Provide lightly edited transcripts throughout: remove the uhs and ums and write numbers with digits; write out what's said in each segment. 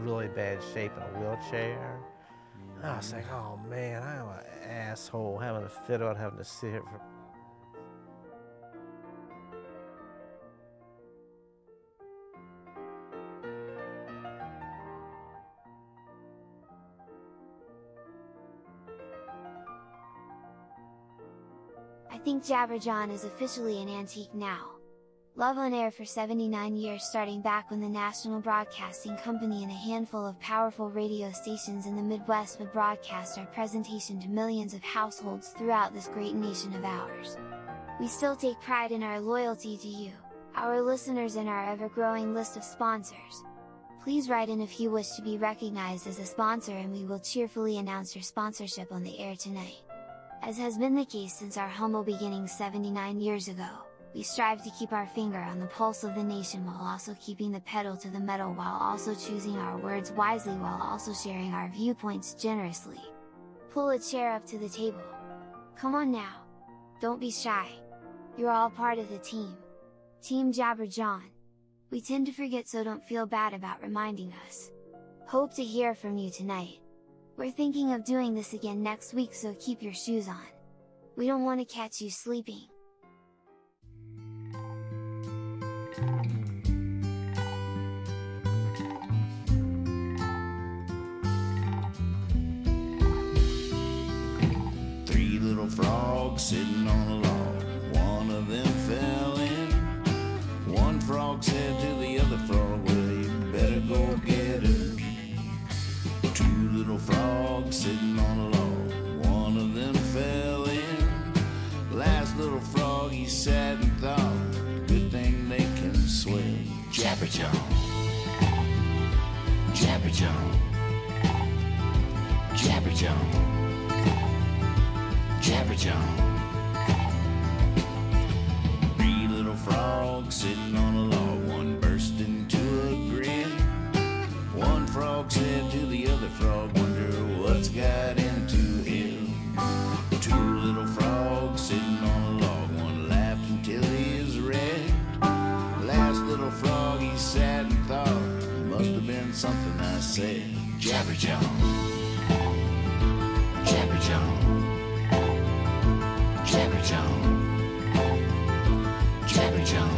really bad shape in a wheelchair. And I was like, oh man, I'm an asshole having to fit out, having to sit here for. I think Jawn is officially an antique now. Love on air for 79 years, starting back when the National Broadcasting Company and a handful of powerful radio stations in the Midwest would broadcast our presentation to millions of households throughout this great nation of ours. We still take pride in our loyalty to you, our listeners, and our ever-growing list of sponsors. Please write in if you wish to be recognized as a sponsor, and we will cheerfully announce your sponsorship on the air tonight. As has been the case since our humble beginnings 79 years ago, we strive to keep our finger on the pulse of the nation while also keeping the pedal to the metal, while also choosing our words wisely, while also sharing our viewpoints generously. Pull a chair up to the table. Come on now! Don't be shy! You're all part of the team. Team Jawn. We tend to forget, so don't feel bad about reminding us. Hope to hear from you tonight. We're thinking of doing this again next week, so keep your shoes on. We don't want to catch you sleeping. Three little frogs sitting on a log, one of them fell in. One frog said to the other frog, well, you better go get her. Two little frogs sitting on a log, one of them fell in. Last little frog, he sat and thought, good thing they can swim. Jabberjaw, Jabberjaw, Jabberjaw, Jabberjaw. Three little frogs sitting on a log, one burst into a grin. One frog said to the other frog, wonder what's got into him. Two little frogs sitting on a log, one laughed until he is red. Last little frog, he sat and thought, must have been something I said. Jabberjaw, Jabberjaw, Jabberjaw, Jabberjaw.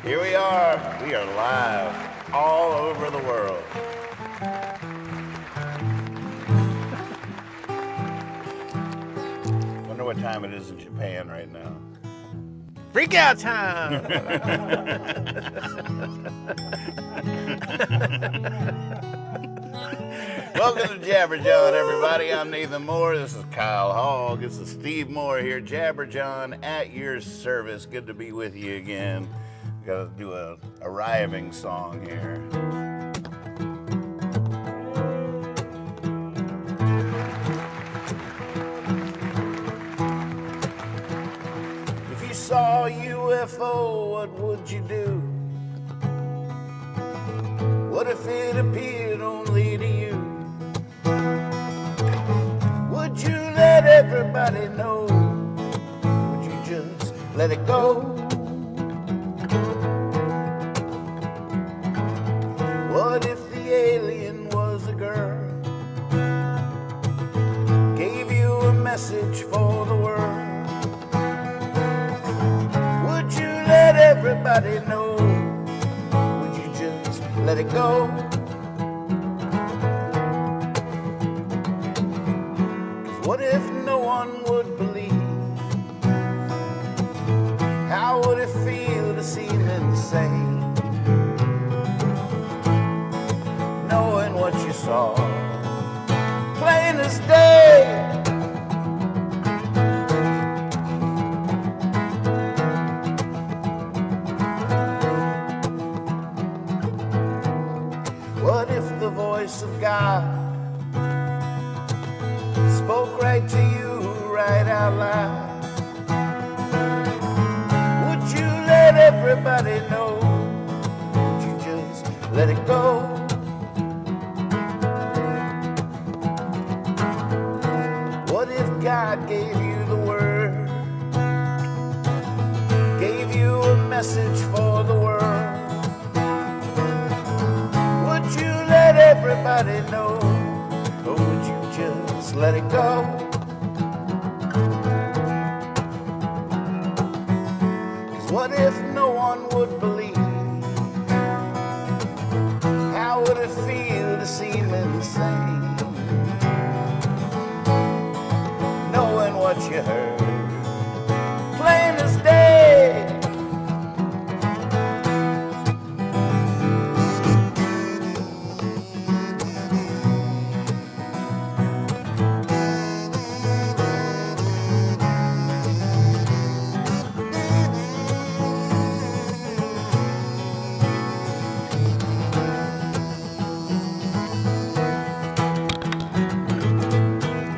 Here we are. We are live all over the world. Wonder what time it is in Japan right now. Freak out time! Welcome to Jabberjawn, everybody. I'm Nathan Moore. This is Kyle Hogg. This is Steve Moore here. Jabberjawn at your service. Good to be with you again. Got to do a arriving song here. If you saw a UFO, what would you do? What if it appeared only to you? Would you let everybody know? Would you just let it go? What if the alien was a girl? Gave you a message for the world? Would you let everybody know? Would you just let it go? 'Cause what if no one would believe? How would it feel to seem insane? Knowing what you saw, plain as day. What if the voice of God spoke right to you right everybody know? Would you just let it go? What if God gave you the word, gave you a message for the world? Would you let everybody know, or would you just let it go? 'Cause what if no one would believe? How would it feel to seem insane, knowing what you heard, plain as day?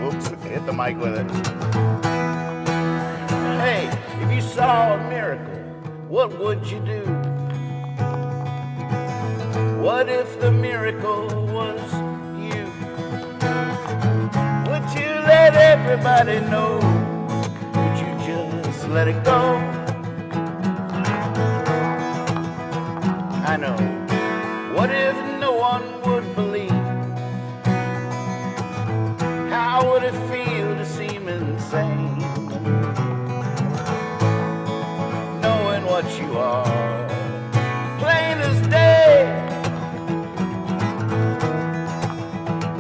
Whoops, hit the mic with it. Hey, if you saw a miracle, what would you do? What if the miracle was you? Would you let everybody know? Would you just let it go? I know. What if no one would believe? How would it feel to seem insane, knowing what you are, plain as day,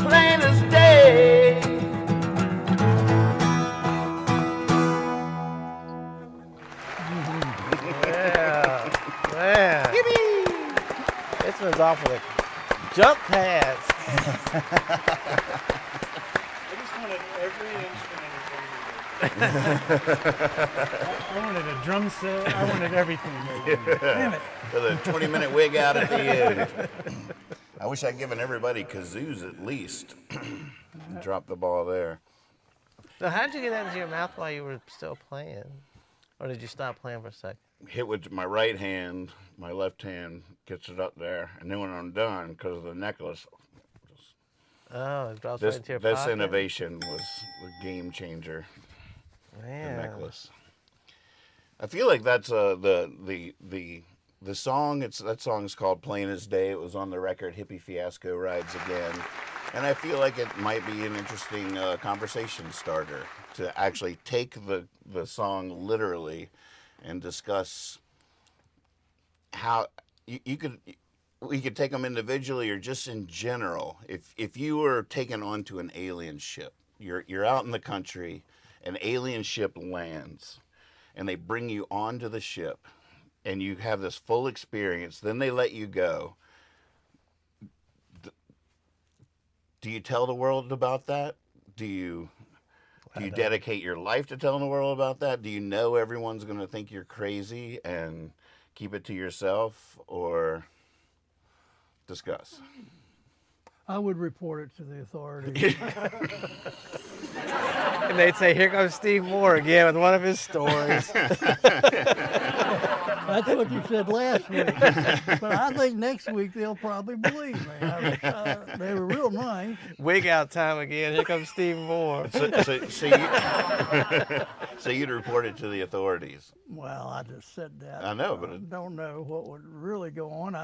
plain as day? Yeah, man. This one's off with a jump pads. I just wanted every instrument. I wanted a drum set. I wanted everything. Damn it. With a 20-minute wig out at the end. I wish I'd given everybody kazoos at least. Drop the ball there. So how'd you get that into your mouth while you were still playing? Or did you stop playing for a second? Hit with my right hand, my left hand gets it up there, and then when I'm done, because of the necklace, Oh, it drops right this into your this pocket? innovation was the game changer. Man. The necklace. I feel like that's the song. That song is called "Plain as Day." It was on the record "Hippie Fiasco Rides Again," and I feel like it might be an interesting conversation starter to actually take the song literally and discuss how we could take them individually or just in general. If you were taken onto an alien ship, you're out in the country, an alien ship lands, and they bring you onto the ship, and you have this full experience. Then they let you go. Do you tell the world about that? Do you dedicate your life to telling the world about that? Do you know everyone's going to think you're crazy and keep it to yourself, or discuss? I would report it to the authorities. And they'd say, here comes Steve Moore again with one of his stories. That's what you said last week. But I think next week they'll probably believe me. They were real nice. Wig out time again. Here comes Steve Moore. So you'd report it to the authorities? Well, I just said that. I know, but I don't know what would really go on.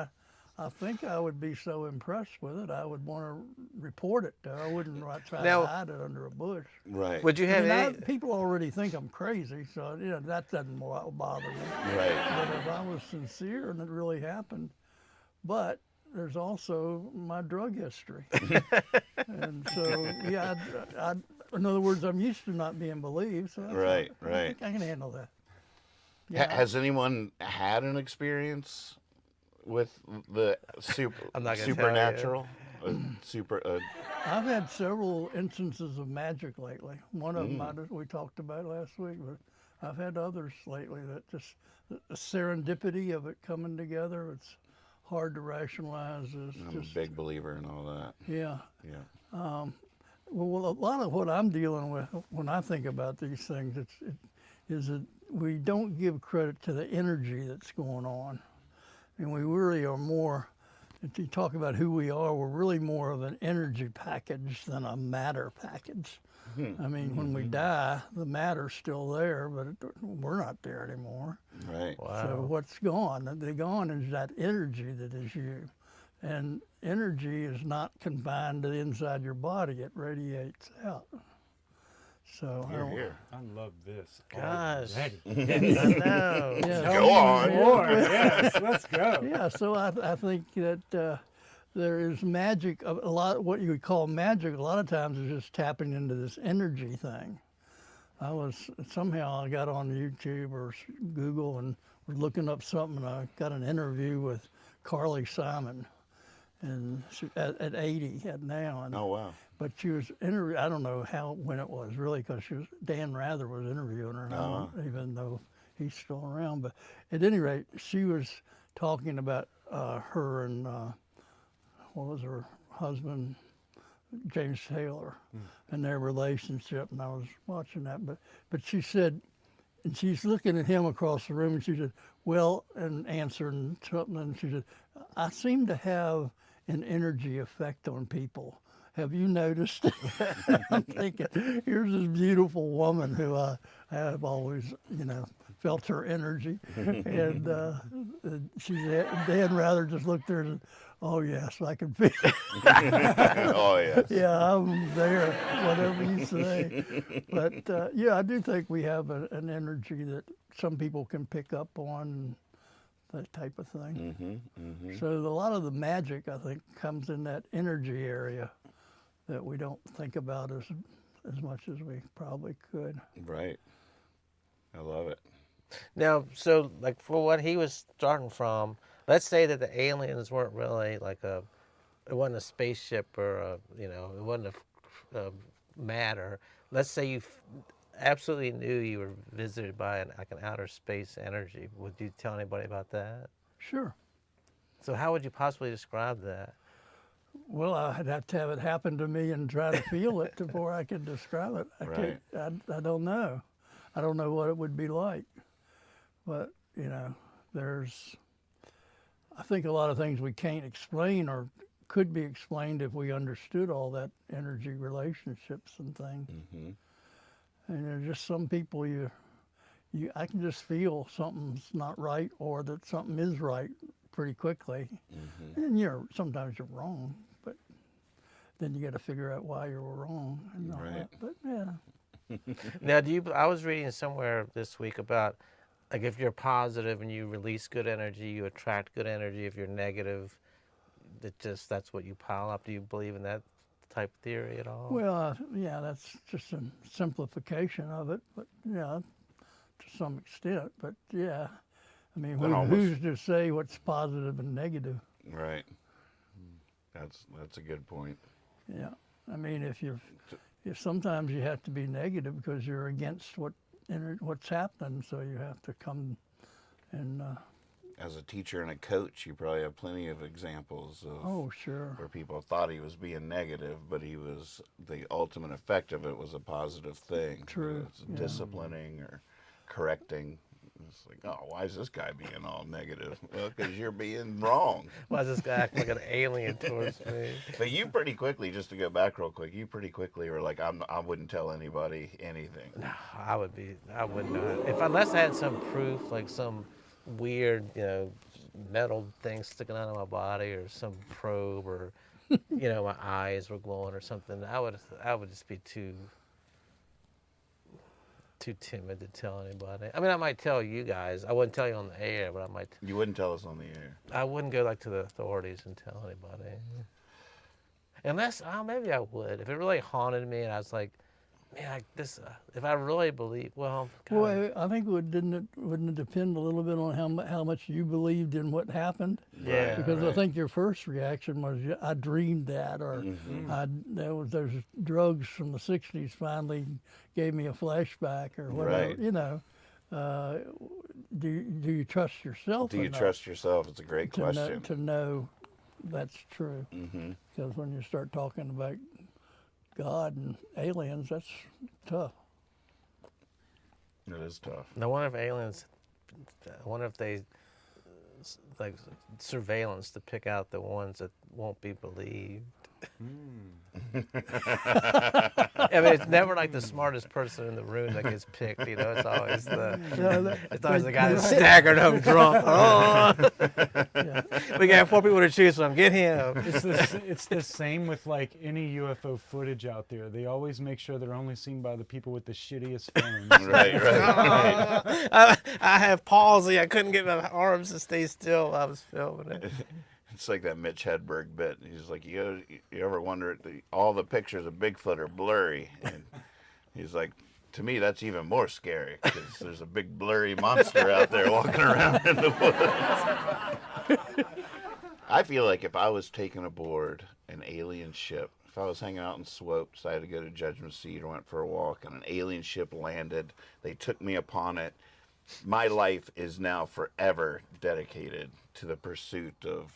I think I would be so impressed with it, I would want to report it. I wouldn't try Now- to hide it under a bush. right. Would you I have mean, any? people already think I'm crazy, so that doesn't bother me. Right. But if I was sincere and it really happened, but there's also my drug history. And so, yeah, in other words, I'm used to not being believed. So Right, I right. think I can handle that. Yeah. Has anyone had an experience with the I'm not gonna tell you. supernatural? I've had several instances of magic lately. One of them we talked about last week, but I've had others lately that just the serendipity of it coming together. It's hard to rationalize. It's I'm just a big believer in all that. yeah. Yeah. Well, a lot of what I'm dealing with when I think about these things, is that we don't give credit to the energy that's going on. And we really are more, if you talk about who we are, we're really more of an energy package than a matter package. I mean, when we die, the matter's still there, but we're not there anymore. Right. Wow. So what's gone? The gone is that energy that is you. And energy is not confined to the inside your body, it radiates out. So Here, here. I love this. Gosh. already. I know. yeah, Go on. More, yes, let's go. yeah, so I think that there is magic. A lot what you would call magic, a lot of times is just tapping into this energy thing. Somehow I got on YouTube or Google and was looking up something, and I got an interview with Carly Simon, and at 80 now. And, Oh, wow. But she was I don't know when it was really, because Dan Rather was interviewing her, and I don't even know if he's still around. But at any rate, she was talking about her and what was her husband, James Taylor, and their relationship, and I was watching that. But she said, and she's looking at him across the room, and she said, well, and answering something, and she said, I seem to have an energy effect on people. Have you noticed? I'm thinking, here's this beautiful woman who I have always, felt her energy. And Dan Rather just looked there and said, oh, yes, I can feel it. Oh, yes. Yeah, I'm there, whatever you say. But, I do think we have an energy that some people can pick up on, that type of thing. So a lot of the magic, I think, comes in that energy area that we don't think about as much as we probably could. Right. I love it. Now, so like for what he was starting from, let's say that the aliens weren't really it wasn't a spaceship or it wasn't a matter. Let's say you absolutely knew you were visited by an outer space energy. Would you tell anybody about that? Sure. So how would you possibly describe that? Well, I'd have to have it happen to me and try to feel it before I could describe it. I don't know. I don't know what it would be like. But, I think a lot of things we can't explain or could be explained if we understood all that energy relationships and things. And there's just some people I can just feel something's not right or that something is right pretty quickly. And sometimes you're wrong, but then you got to figure out why you were wrong and all that. But yeah. Now, I was reading somewhere this week about, like, if you're positive and you release good energy, you attract good energy. If you're negative, that's what you pile up. Do you believe in that type of theory at all? Well, that's just a simplification of it, but to some extent. But I mean, who's to say what's positive and negative? Right. That's a good point. Yeah, I mean, if sometimes you have to be negative because you're against what's happening, so you have to come and. As a teacher and a coach, you probably have plenty of examples of where people thought he was being negative, but the ultimate effect of it was a positive thing. True. It's disciplining or correcting. It's like, oh, why is this guy being all negative? Well, because you're being wrong. Why does this guy act like an alien towards me? But you pretty quickly, just to go back real quick, you pretty quickly were like, I wouldn't tell anybody anything. No, I would not. Unless I had some proof, like some weird, metal thing sticking out of my body or some probe or, my eyes were glowing or something, I would just be too timid to tell anybody. I mean, I might tell you guys. I wouldn't tell you on the air, but I might. You wouldn't tell us on the air. I wouldn't go to the authorities and tell anybody. Unless, maybe I would. If it really haunted me and I was like, man, if I really believe, well. Well, I think wouldn't it depend a little bit on how much you believed in what happened? Yeah. Because I think your first reaction was, I dreamed that, or those drugs from the '60s finally gave me a flashback, or whatever. Right. Do you trust yourself? Do you trust yourself? It's a great question. To know that's true. Because when you start talking about God and aliens, that's tough. It is tough. I wonder if aliens. I wonder if they like surveillance to pick out the ones that won't be believed. I mean, it's never like the smartest person in the room that gets picked. You know, it's always the guy that's staggered home drunk. Oh, we got 4 people to choose from. Get him. It's the same with like any UFO footage out there. They always make sure they're only seen by the people with the shittiest phones. Right. I have palsy. I couldn't get my arms to stay still while I was filming it. It's like that Mitch Hedberg bit. He's like, you ever wonder, all the pictures of Bigfoot are blurry? And he's like, to me, that's even more scary because there's a big blurry monster out there walking around in the woods. I feel like if I was taken aboard an alien ship, if I was hanging out in Swope, decided to go to Judgment Seat or went for a walk, and an alien ship landed, they took me upon it, my life is now forever dedicated to the pursuit of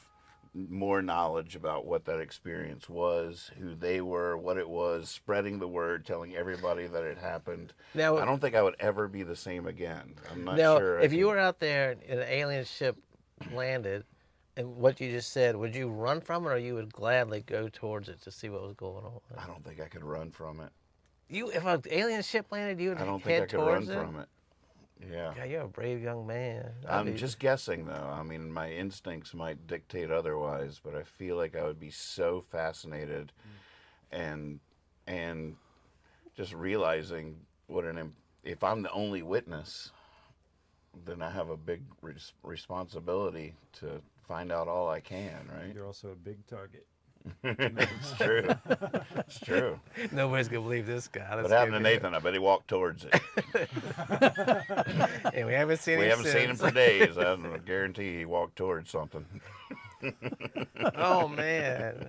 more knowledge about what that experience was, who they were, what it was, spreading the word, telling everybody that it happened. Now, I don't think I would ever be the same again. I'm not now, sure. if you were out there and an alien ship landed, and what you just said, would you run from it, or you would gladly go towards it to see what was going on? I don't think I could run from it. If an alien ship landed, you would I don't think I head could run towards it? from it. Yeah. God, you're a brave young man. I'm just guessing, though. I mean, my instincts might dictate otherwise, but I feel like I would be so fascinated, and just realizing if I'm the only witness, then I have a big responsibility to find out all I can, right? You're also a big target. It's true. It's true. Nobody's gonna believe this guy. What happened to Nathan? I bet he walked towards it. And we haven't seen him. We haven't since. seen him for days. I guarantee he walked towards something. Oh man.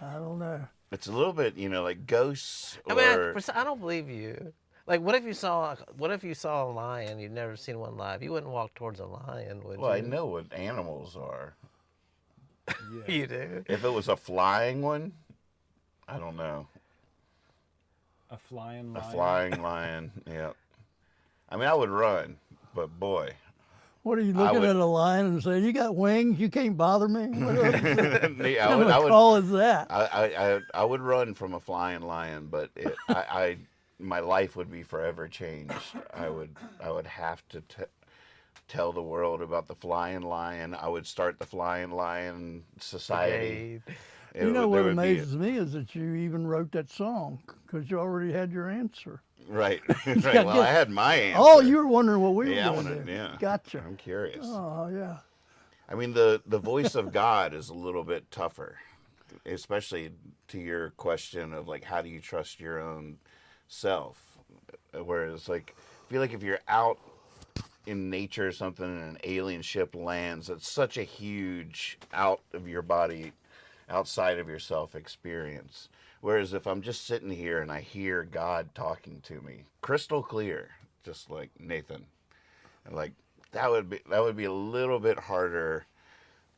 I don't know. It's a little bit, like ghosts. I mean, I don't believe you. Like, what if you saw a lion? You'd never seen one live. You wouldn't walk towards a lion, would Well, I you? know what animals are. Yeah. You do. If it was a flying one, I don't know. A flying A lion. flying lion, yeah. I mean, I would run, but boy. What are you looking at a lion and saying, "You got wings? You can't bother me"? What kind of call is that? I would run from a flying lion, but my life would be forever changed. I would have to tell the world about the flying lion. I would start the flying lion society. Brigade. You know what amazes me is that you even wrote that song because you already had your answer. Right. Right. Well, I had my answer. Oh, you were wondering what we were Yeah, I going to wanna- do. yeah. Gotcha. I'm curious. Oh, yeah. I mean, the voice of God is a little bit tougher, especially to your question of like, how do you trust your own self? Whereas, like, I feel like if you're out in nature or something and an alien ship lands, it's such a huge out of your body, outside of yourself experience. Whereas if I'm just sitting here and I hear God talking to me, crystal clear, just like Nathan, like that would be a little bit harder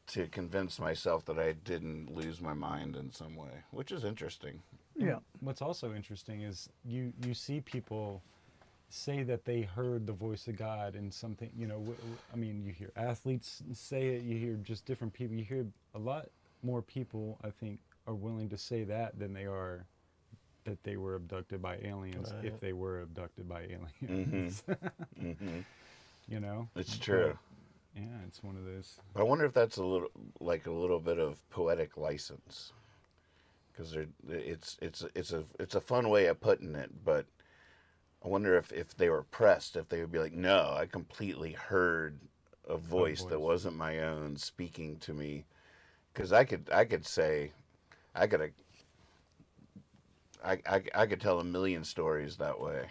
to convince myself that I didn't lose my mind in some way, which is interesting. Yeah. What's also interesting is you see people say that they heard the voice of God in something, I mean, you hear athletes say it, you hear just different people, you hear a lot more people, I think, are willing to say that than they are that they were abducted by aliens, if they were abducted by aliens. Mm-hmm. It's true. But, yeah, it's one of those. But I wonder if that's a little bit of poetic license, because it's a fun way of putting it. But I wonder if they were pressed, if they would be like, no, I completely heard a voice that wasn't my own speaking to me, because I could say, I could tell a million stories that way.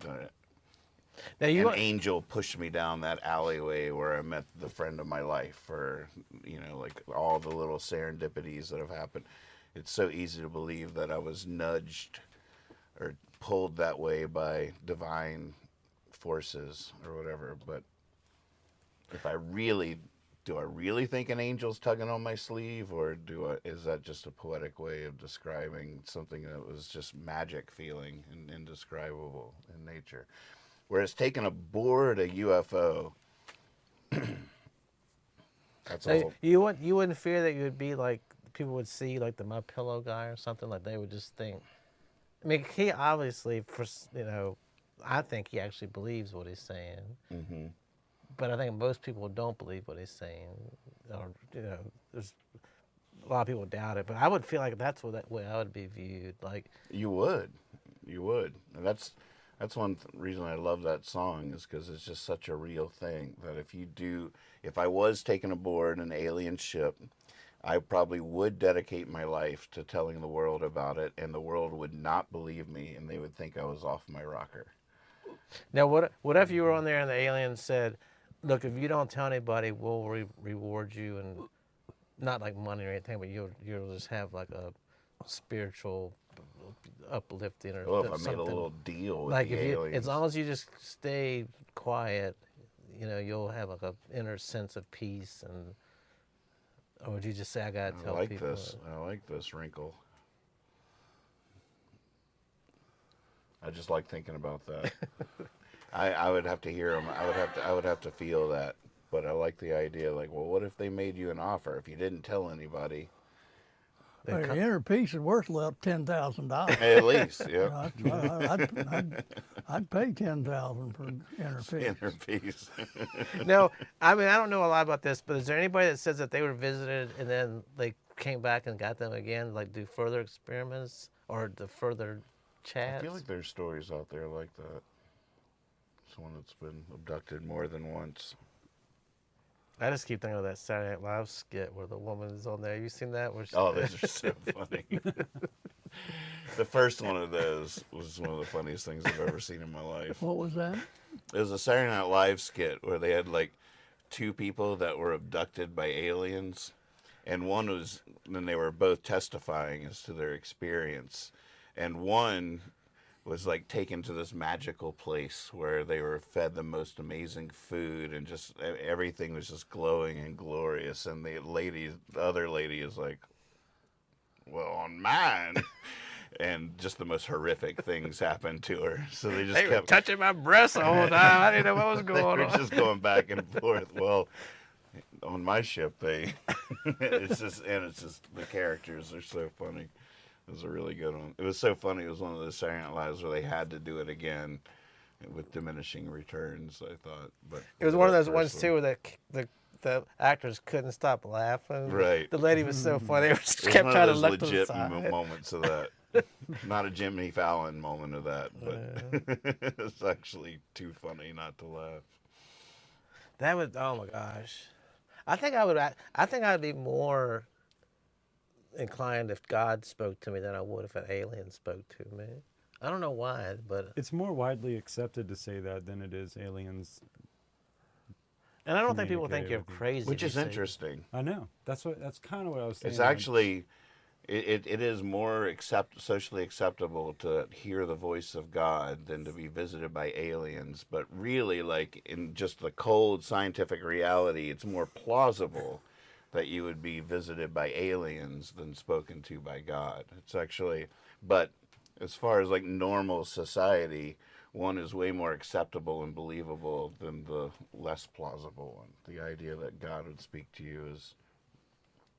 Now An angel pushed me down that alleyway where I met the friend of my life, or like all the little serendipities that have happened. It's so easy to believe that I was nudged or pulled that way by divine forces or whatever. But if I really do I really think an angel's tugging on my sleeve, or is that just a poetic way of describing something that was just magic feeling and indescribable in nature? Whereas taking aboard a UFO, that's So all. you wouldn't fear that you would be like people would see like the My Pillow guy or something, like they would just think. I mean, he obviously, I think he actually believes what he's saying. Mm-hmm. But I think most people don't believe what he's saying, or there's a lot of people doubt it. But I would feel like that's that way I would be viewed. Like You would, and that's one reason I love that song, is because it's just such a real thing that if I was taken aboard an alien ship, I probably would dedicate my life to telling the world about it, and the world would not believe me, and they would think I was off my rocker. now, what if you were on there and the alien said, "Look, if you don't tell anybody, we'll reward you, and not like money or anything, but you'll just have like a spiritual uplifting or Well, if I something." made a little deal with Like the if aliens. as long as you just stay quiet, you'll have like a inner sense of peace. And or would you just say, "I gotta I tell like people"? this. I like this wrinkle. I just like thinking about that. I would have to hear them. I would have to feel that. But I like the idea. Like, well, what if they made you an offer if you didn't tell anybody? Well, your inner peace is worth about $10,000. At least, yeah. I'd pay $10,000 for inner peace. Inner peace. No, I mean I don't know a lot about this, but is there anybody that says that they were visited and then they came back and got them again, like do further experiments or the further chats? I feel like there's stories out there like that. Someone that's been abducted more than once. I just keep thinking of that Saturday Night Live skit where the woman is on there. Have you seen that? Where Oh, those are so funny. The first one of those was one of the funniest things I've ever seen in my life. What was that? It was a Saturday Night Live skit where they had like two people that were abducted by aliens, and then they were both testifying as to their experience, and one was like taken to this magical place where they were fed the most amazing food, and just everything was just glowing and glorious. And the other lady is like, "Well, on mine," and just the most horrific things happened to her. So they just they were kept touching my breasts the whole time. I didn't know what was they going were on. just going back and forth. Well, on my ship, it's just the characters are so funny. It was a really good one. It was so funny. It was one of those Saturday Night Lives where they had to do it again with diminishing returns, I thought. But It was one of those that ones first too where the actors couldn't stop laughing. Right. The lady was so funny. They just It was kept one trying of to those look to the legit side. moments of that. Not a Jimmy Fallon moment of that, but it's actually too funny not to laugh. That was, oh my gosh. I think I'd be more inclined if God spoke to me than I would if an alien spoke to me. I don't know why, but It's more widely accepted to say that than it is aliens. and I don't think people think communicate you're with you. crazy. Which if is you say- interesting. I know. That's kind of what I was saying. It's actually, it is more socially acceptable to hear the voice of God than to be visited by aliens. But really, like in just the cold scientific reality, it's more plausible that you would be visited by aliens than spoken to by God. It's actually, but as far as like normal society, one is way more acceptable and believable than the less plausible one. The idea that God would speak to you is,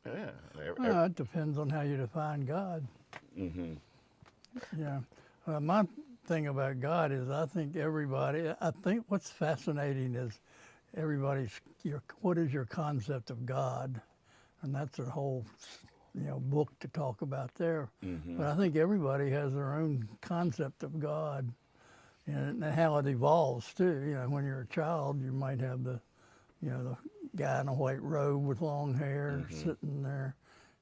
yeah. Well, it depends on how you define God. Mm-hmm. Yeah. My thing about God is I think what's fascinating is what is your concept of God? And that's a whole, book to talk about there. Mm-hmm. But I think everybody has their own concept of God and how it evolves too. When you're a child, you might have the guy in a white robe with long hair sitting there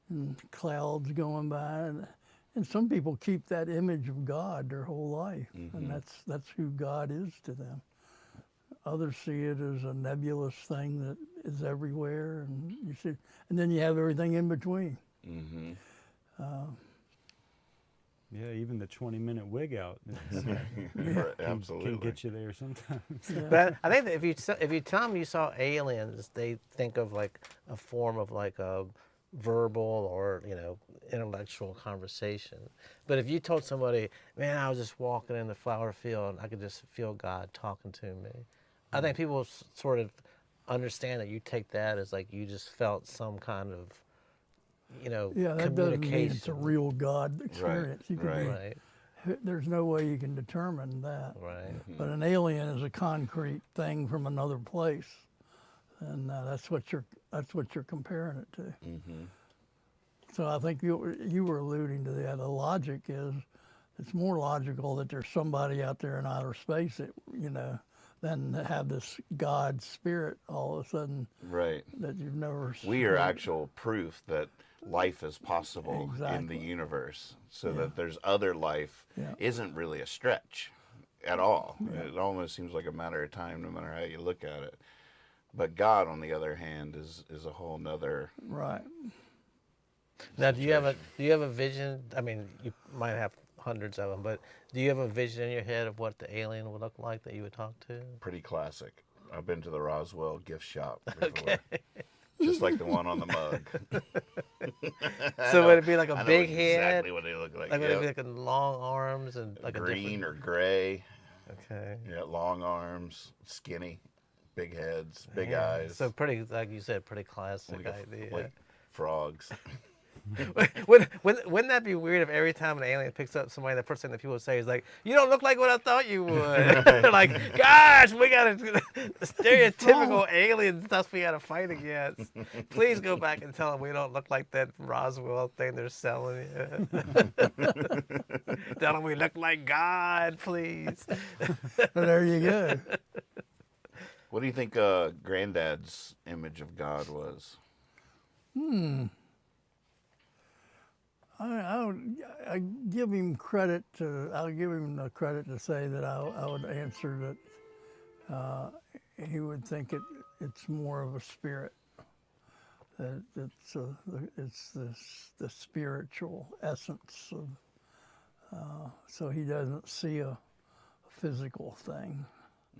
and clouds going by. And some people keep that image of God their whole life, and that's who God is to them. Others see it as a nebulous thing that is everywhere, and then you have everything in between. Mm-hmm. Yeah, even the 20-minute wig out Right, absolutely. can get you there sometimes. But I think that if you tell them you saw aliens, they think of like a form of like a verbal or intellectual conversation. But if you told somebody, man, I was just walking in the flower field and I could just feel God talking to me, I think people sort of understand that you take that as like you just felt some kind of Yeah, that doesn't mean it's a communication. real God experience. You could be, Right, there's no way you can determine that. right. But an alien is a concrete thing from another place, and that's what you're comparing it to. Mm-hmm. So I think you were alluding to that. The logic is, it's more logical that there's somebody out there in outer space that than to have this God spirit all of a sudden Right. that you've never. We are actual proof that life is possible in the Exactly. universe. So Yeah. that there's other life Yeah. isn't really a stretch at all. It almost seems like a matter of time, no matter how you look at it. But God, on the other hand, is a whole nother. Right. Now, do you have a vision? I mean, you might have hundreds of them, but do you have a vision in your head of what the alien would look like that you would talk to? Pretty classic. I've been to the Roswell gift shop before. Just like the one on the mug. So would it be like I a know big exactly head? what they look like. Like would it be Yep. like a long arms and like Green a or gray. different? Okay. Yeah, long arms, skinny, big heads, big Yeah. eyes. So pretty, like you said, pretty classic like, idea. like frogs. Wouldn't that be weird if every time an alien picks up somebody, the first thing that people say is like, "You don't look like what I thought you would." They're like, "Gosh, we got a stereotypical alien stuff we got to fight against." Please go back and tell them we don't look like that Roswell thing they're selling you. Tell them we look like God, please. There you go. What do you think Granddad's image of God was? I give him credit to. I'll give him the credit to say that I would answer that he would think it's more of a spirit. That it's the spiritual essence of. So he doesn't see a physical thing.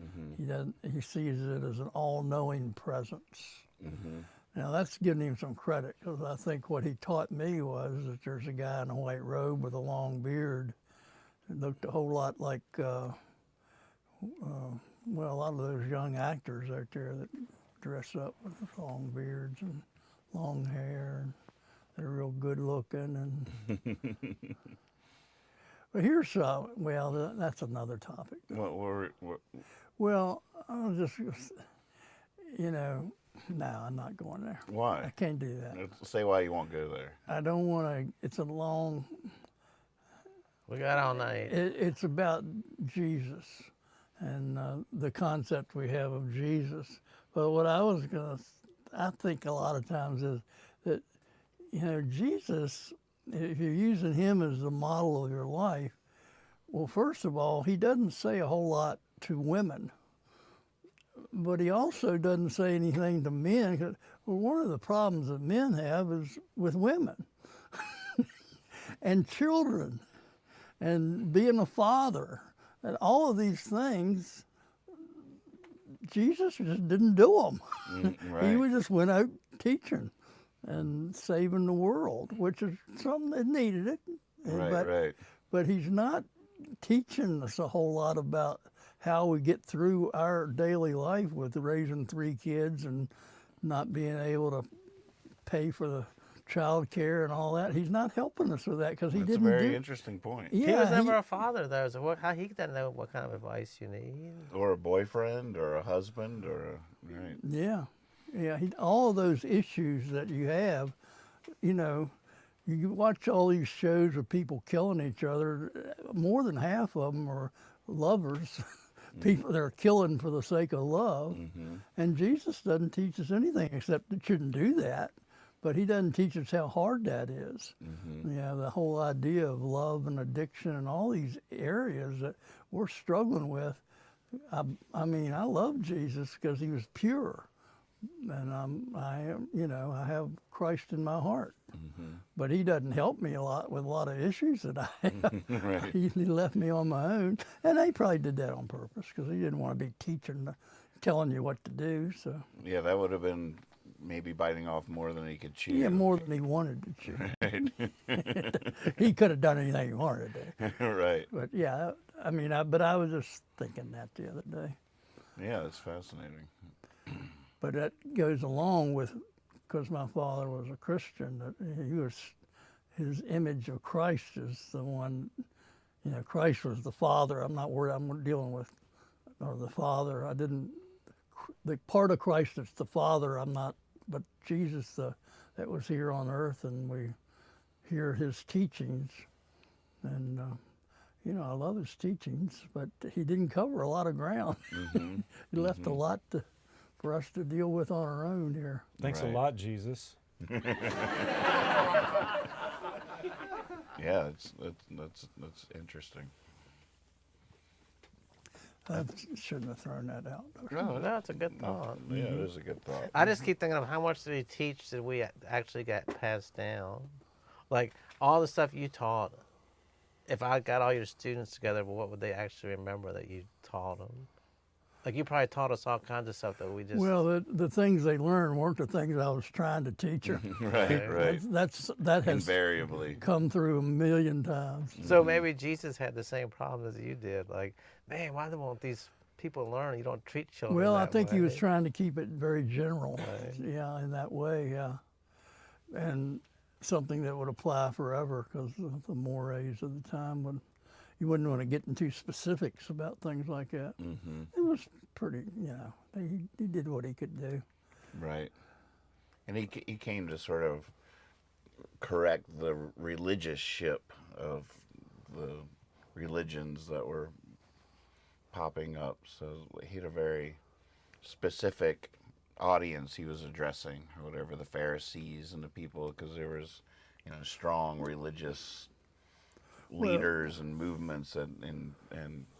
Mm-hmm. He sees it as an all-knowing presence. Mm-hmm. Now that's giving him some credit, because I think what he taught me was that there's a guy in a white robe with a long beard. It looked a whole lot like, a lot of those young actors out there that dress up with long beards and long hair, and they're real good looking. And but here's that's another topic. What? Well, I'll just, no, I'm not going there. Why? I can't do that. Say why you won't go there. I don't want to. It's a long. We got all night. It's about Jesus and the concept we have of Jesus. But what I think a lot of times is that, Jesus, if you're using him as the model of your life, well, first of all, he doesn't say a whole lot to women. But he also doesn't say anything to men. 'Cause, well, one of the problems that men have is with women and children and being a father. And all of these things, Jesus just didn't do them. Right. He just went out teaching and saving the world, which is something that needed it. Right. But he's not teaching us a whole lot about how we get through our daily life with raising 3 kids and not being able to pay for the child care and all that. He's not helping us with that because he That's didn't a very do. interesting point. Yeah, He was never a father, though. So how he doesn't know what kind of advice you need? Or a boyfriend, or a husband, right. Yeah. All of those issues that you have, you watch all these shows of people killing each other. More than half of them are lovers. People that are killing for the sake of love. Mm-hmm. And Jesus doesn't teach us anything except that you shouldn't do that. But he doesn't teach us how hard that is. Mm-hmm. The whole idea of love and addiction and all these areas that we're struggling with. I love Jesus because he was pure. and I have Christ in my heart. But he doesn't help me a lot with a lot of issues that I have. Right. He left me on my own, and he probably did that on purpose because he didn't want to be telling you what to do. So Yeah, that would have been maybe biting off more than he could chew. yeah, more than he wanted to chew. Right. He could have done anything he wanted to do. Right. But yeah, but I was just thinking that the other day. Yeah, that's fascinating. But that goes along with, because my father was a Christian, that his image of Christ is the one, Christ was the Father. I'm not worried, I'm dealing with, or the Father. The part of Christ that's the Father, I'm not, but Jesus that was here on earth, and we hear his teachings. And, I love his teachings, but he didn't cover a lot of ground. He left a lot for us to deal with on our own here. Thanks a Right. lot, Jesus. Yeah, that's interesting. I shouldn't have thrown that out. No, No, it's a good thought. yeah, it is a good thought. I just keep thinking of how much did he teach that we actually got passed down? Like all the stuff you taught, if I got all your students together, what would they actually remember that you taught them? Like you probably taught us all kinds of stuff that we just. Well, the things they learned weren't the things I was trying to teach them. Right. That has Invariably. come through a million times. So maybe Jesus had the same problem as you did. Like, man, why don't these people learn? You don't treat children. Well, I that think he was way." trying to keep it very general. Yeah, in that way, yeah. And something that would apply forever, because the mores of the time you wouldn't want to get into specifics about things like that. It was pretty, he did what he could do. Right. And he came to sort of correct the religious ship of the religions that were popping up. So he had a very specific audience he was addressing, or whatever, the Pharisees and the people, because there was, strong religious leaders and movements, and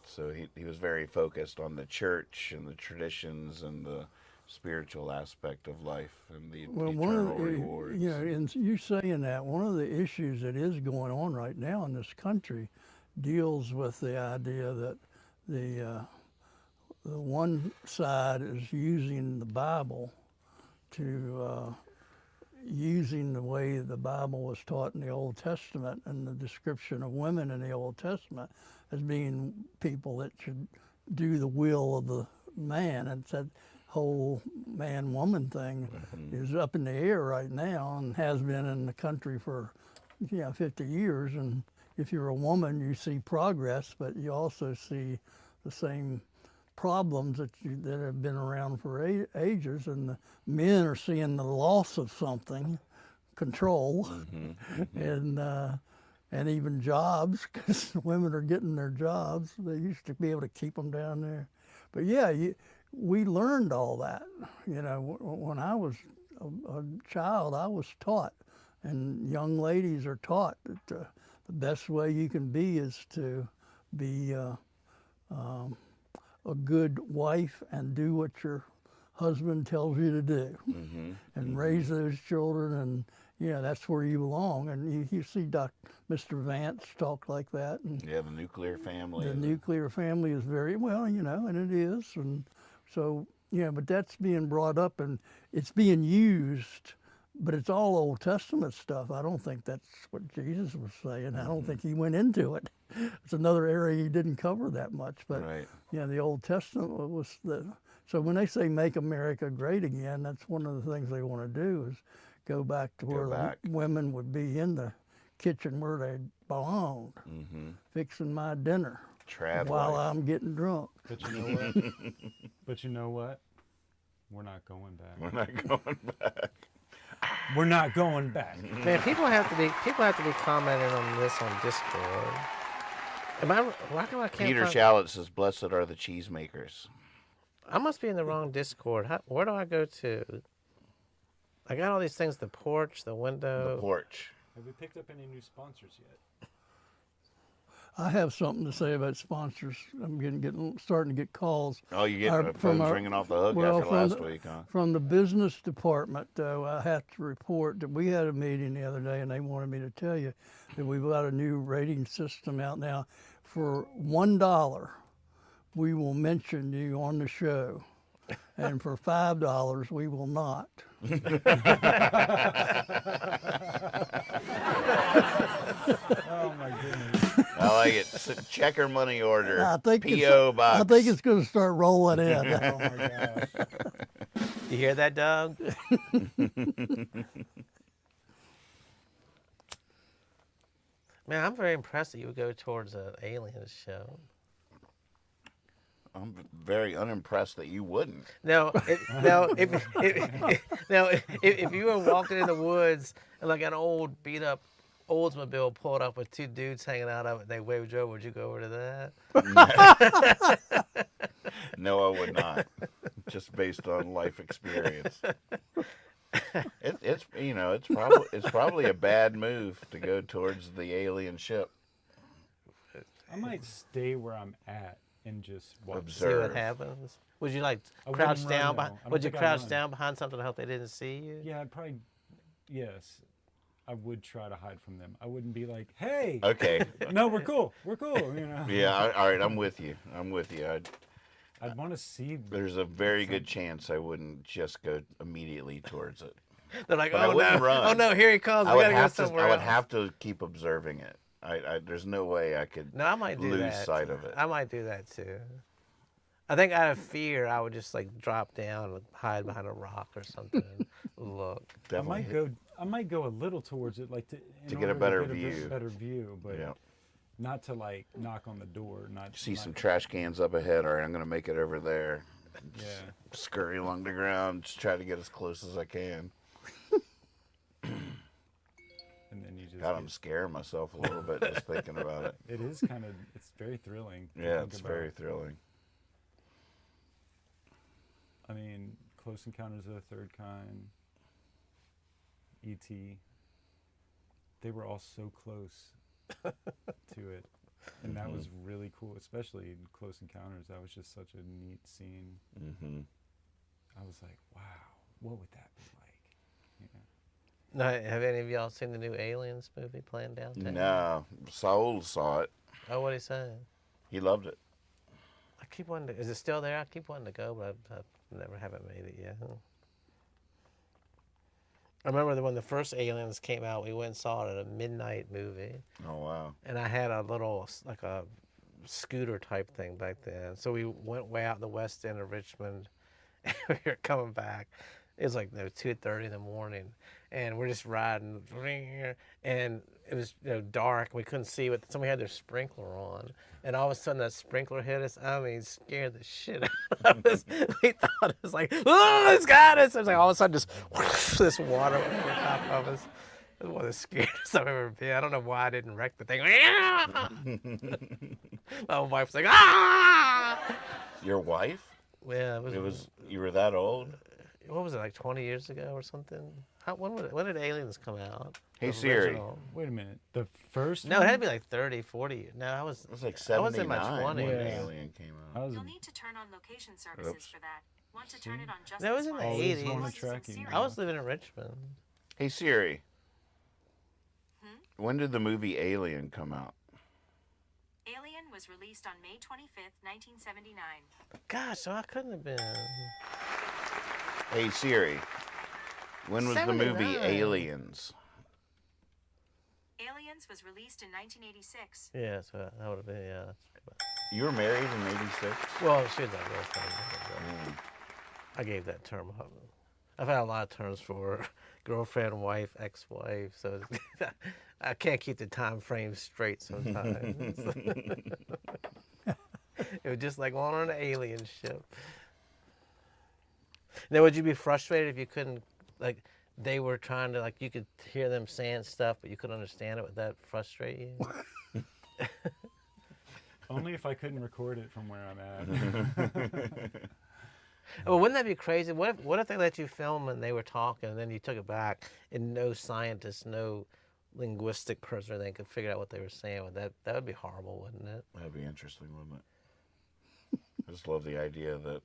so he was very focused on the church and the traditions and the spiritual aspect of life and the eternal rewards. in you saying that, one of the issues that is going on right now in this country deals with the idea that the one side is using the Bible to using the way the Bible was taught in the Old Testament and the description of women in the Old Testament as being people that should do the will of the man. And that whole man-woman thing is up in the air right now and has been in the country for 50 years. And if you're a woman, you see progress, but you also see the same problems that have been around for ages, and the men are seeing the loss of something, control, and even jobs, because women are getting their jobs. They used to be able to keep them down there, but we learned all that. When I was a child, I was taught, and young ladies are taught that the best way you can be is to be a good wife and do what your husband tells you to do, and raise those children, and that's where you belong. And you see Mr. Vance talk like that, and Yeah, the nuclear family. the nuclear family is very well, and it is, and so but that's being brought up and it's being used. But it's all Old Testament stuff. I don't think that's what Jesus was saying. I don't think he went into it. It's another area he didn't cover that much. But Right. the Old Testament was so when they say make America great again, that's one of the things they want to do is go back to where back. the women would be in the kitchen where they belonged, fixing my dinner Trad while life. I'm getting drunk. But you know what? But you know what? We're not going back. We're not going back. We're not going back. Man, people have to be commenting on this on Discord. Why come I can't Peter find, Shallot says, "Blessed are the cheesemakers." I must be in the wrong Discord. Where do I go to? I got all these things: the porch, the window. The porch. Have we picked up any new sponsors yet? I have something to say about sponsors. I'm starting to get calls. Oh, you get the phone's ringing off the hook after last week, huh? From the business department, though, I have to report that we had a meeting the other day, and they wanted me to tell you that we've got a new rating system out now. For $1, we will mention you on the show, and for $5, we will not. Oh my goodness. I like it. Checker money order. I think P.O. box. I think it's going to start rolling in. Oh my gosh. You hear that, Doug? Man, I'm very impressed that you would go towards an Aliens show. I'm very unimpressed that you wouldn't. Now, if you were walking in the woods and like an old beat up Oldsmobile pulled up with two dudes hanging out of it, and they waved you over, would you go over to that? No, I would not. Just based on life experience. It's probably a bad move to go towards the alien ship. I might stay where I'm at and just watch. Observe. See what happens. Would you like I crouch wouldn't down? run, though. I don't Would you think I'd crouch run. down behind something to hope they didn't see you? Yeah, I'd probably. Yes, I would try to hide from them. I wouldn't be like, "Hey, Okay. no, we're cool, we're cool." You know. Yeah, all right, I'm with you. I'd want to see. There's a very good chance I wouldn't just go immediately towards it. They're like, But I oh wouldn't no, run. oh no, here he comes. We gotta go somewhere I would else. have to keep observing it. There's no way I could No, I might do lose that. sight of it. I might do that too. I think out of fear, I would just like drop down and hide behind a rock or something and look. Definitely. I might go a little towards it, like in get a order better to get view. A better view, but Yeah. not to like knock on the door. Not See not- some trash cans up ahead. All right, I'm gonna make it over there. Yeah. Scurry along the ground. Just try to get as close as I can. And then you just. God, I'm scaring myself a little bit just thinking about it. It is kind of. It's very thrilling. to Yeah, think it's about. very thrilling. I mean, Close Encounters of the Third Kind, E.T. They were all so close to it, and that was really cool. Especially in Close Encounters, that was just such a neat scene. Mm-hmm. I was like, wow, what would that be like? Yeah. Now, have any of y'all seen the new Aliens movie playing downtown? No, Saul saw it. Oh, what he saying? He loved it. I keep wanting to. Is it still there? I keep wanting to go, but I never haven't made it yet. I remember that when the first Aliens came out, we went and saw it at a midnight movie, Oh wow. and I had a little like a scooter type thing back then. So we went way out in the west end of Richmond, and we were coming back. It was like 2:30 in the morning, and we're just riding, and it was dark. We couldn't see what somebody had their sprinkler on, and all of a sudden that sprinkler hit us. I mean, scared the shit out of us. We thought it was like, oh, it's got us. It was like all of a sudden just whoosh, this water went over top of us. It was one of the scariest I've ever been. I don't know why I didn't wreck the thing. My wife was like, ah! Your wife? Yeah, It was. You were that old? What was it, like 20 years ago or something? When did Aliens come out? Hey, The Siri. original? Wait a minute. The first. No, it one? had to be like 30, 40. No, I was. It was like I was in 79 my 20s. when Yeah. Alien came I out. was. You'll need to turn on location services Oops. for that. Want to turn it on just That was this in the once. Always 80s. wanna track you. I was living in Richmond. Hey Siri. Hmm? When did the movie Alien come out? Alien was released on May 25th, 1979. Gosh, so I couldn't have been. Hey Siri. When was the movie 79. Aliens? Aliens was released in 1986. Yeah, so that would have been, yeah. You were married in '86. Well, she was that girlfriend. I gave that term up. I've had a lot of terms for girlfriend, wife, ex-wife, so I can't keep the time frame straight sometimes. It was just like going on an alien ship. Now, would you be frustrated if you couldn't, like, they were trying to, like, you could hear them saying stuff, but you couldn't understand it? Would that frustrate you? Only if I couldn't record it from where I'm at. Well, wouldn't that be crazy? What if they let you film and they were talking and then you took it back and no scientists know linguistic person, they could figure out what they were saying. But that would be horrible, wouldn't it? That'd be interesting, wouldn't it? I just love the idea that,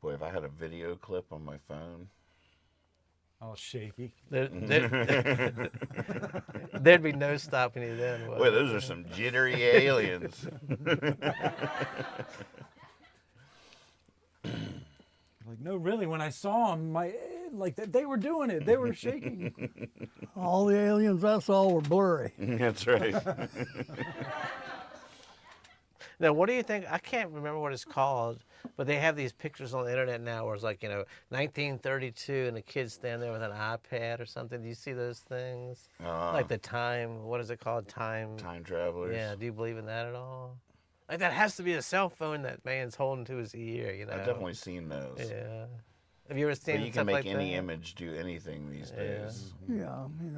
boy, if I had a video clip on my phone. All shaky. There'd be no stopping you then. Boy, those are some jittery aliens. Like, no, really, when I saw them, they were doing it. They were shaking. All the aliens I saw were blurry. That's right. Now, what do you think? I can't remember what it's called, but they have these pictures on the internet now where it's like, 1932 and the kids stand there with an iPad or something. Do you see those things? Like the time, what is it called? Time travelers. Yeah, do you believe in that at all? Like, that has to be a cell phone that man's holding to his ear, I've definitely seen those. Yeah. Have you ever seen But you can make any image do anything these days. Yeah, I mean,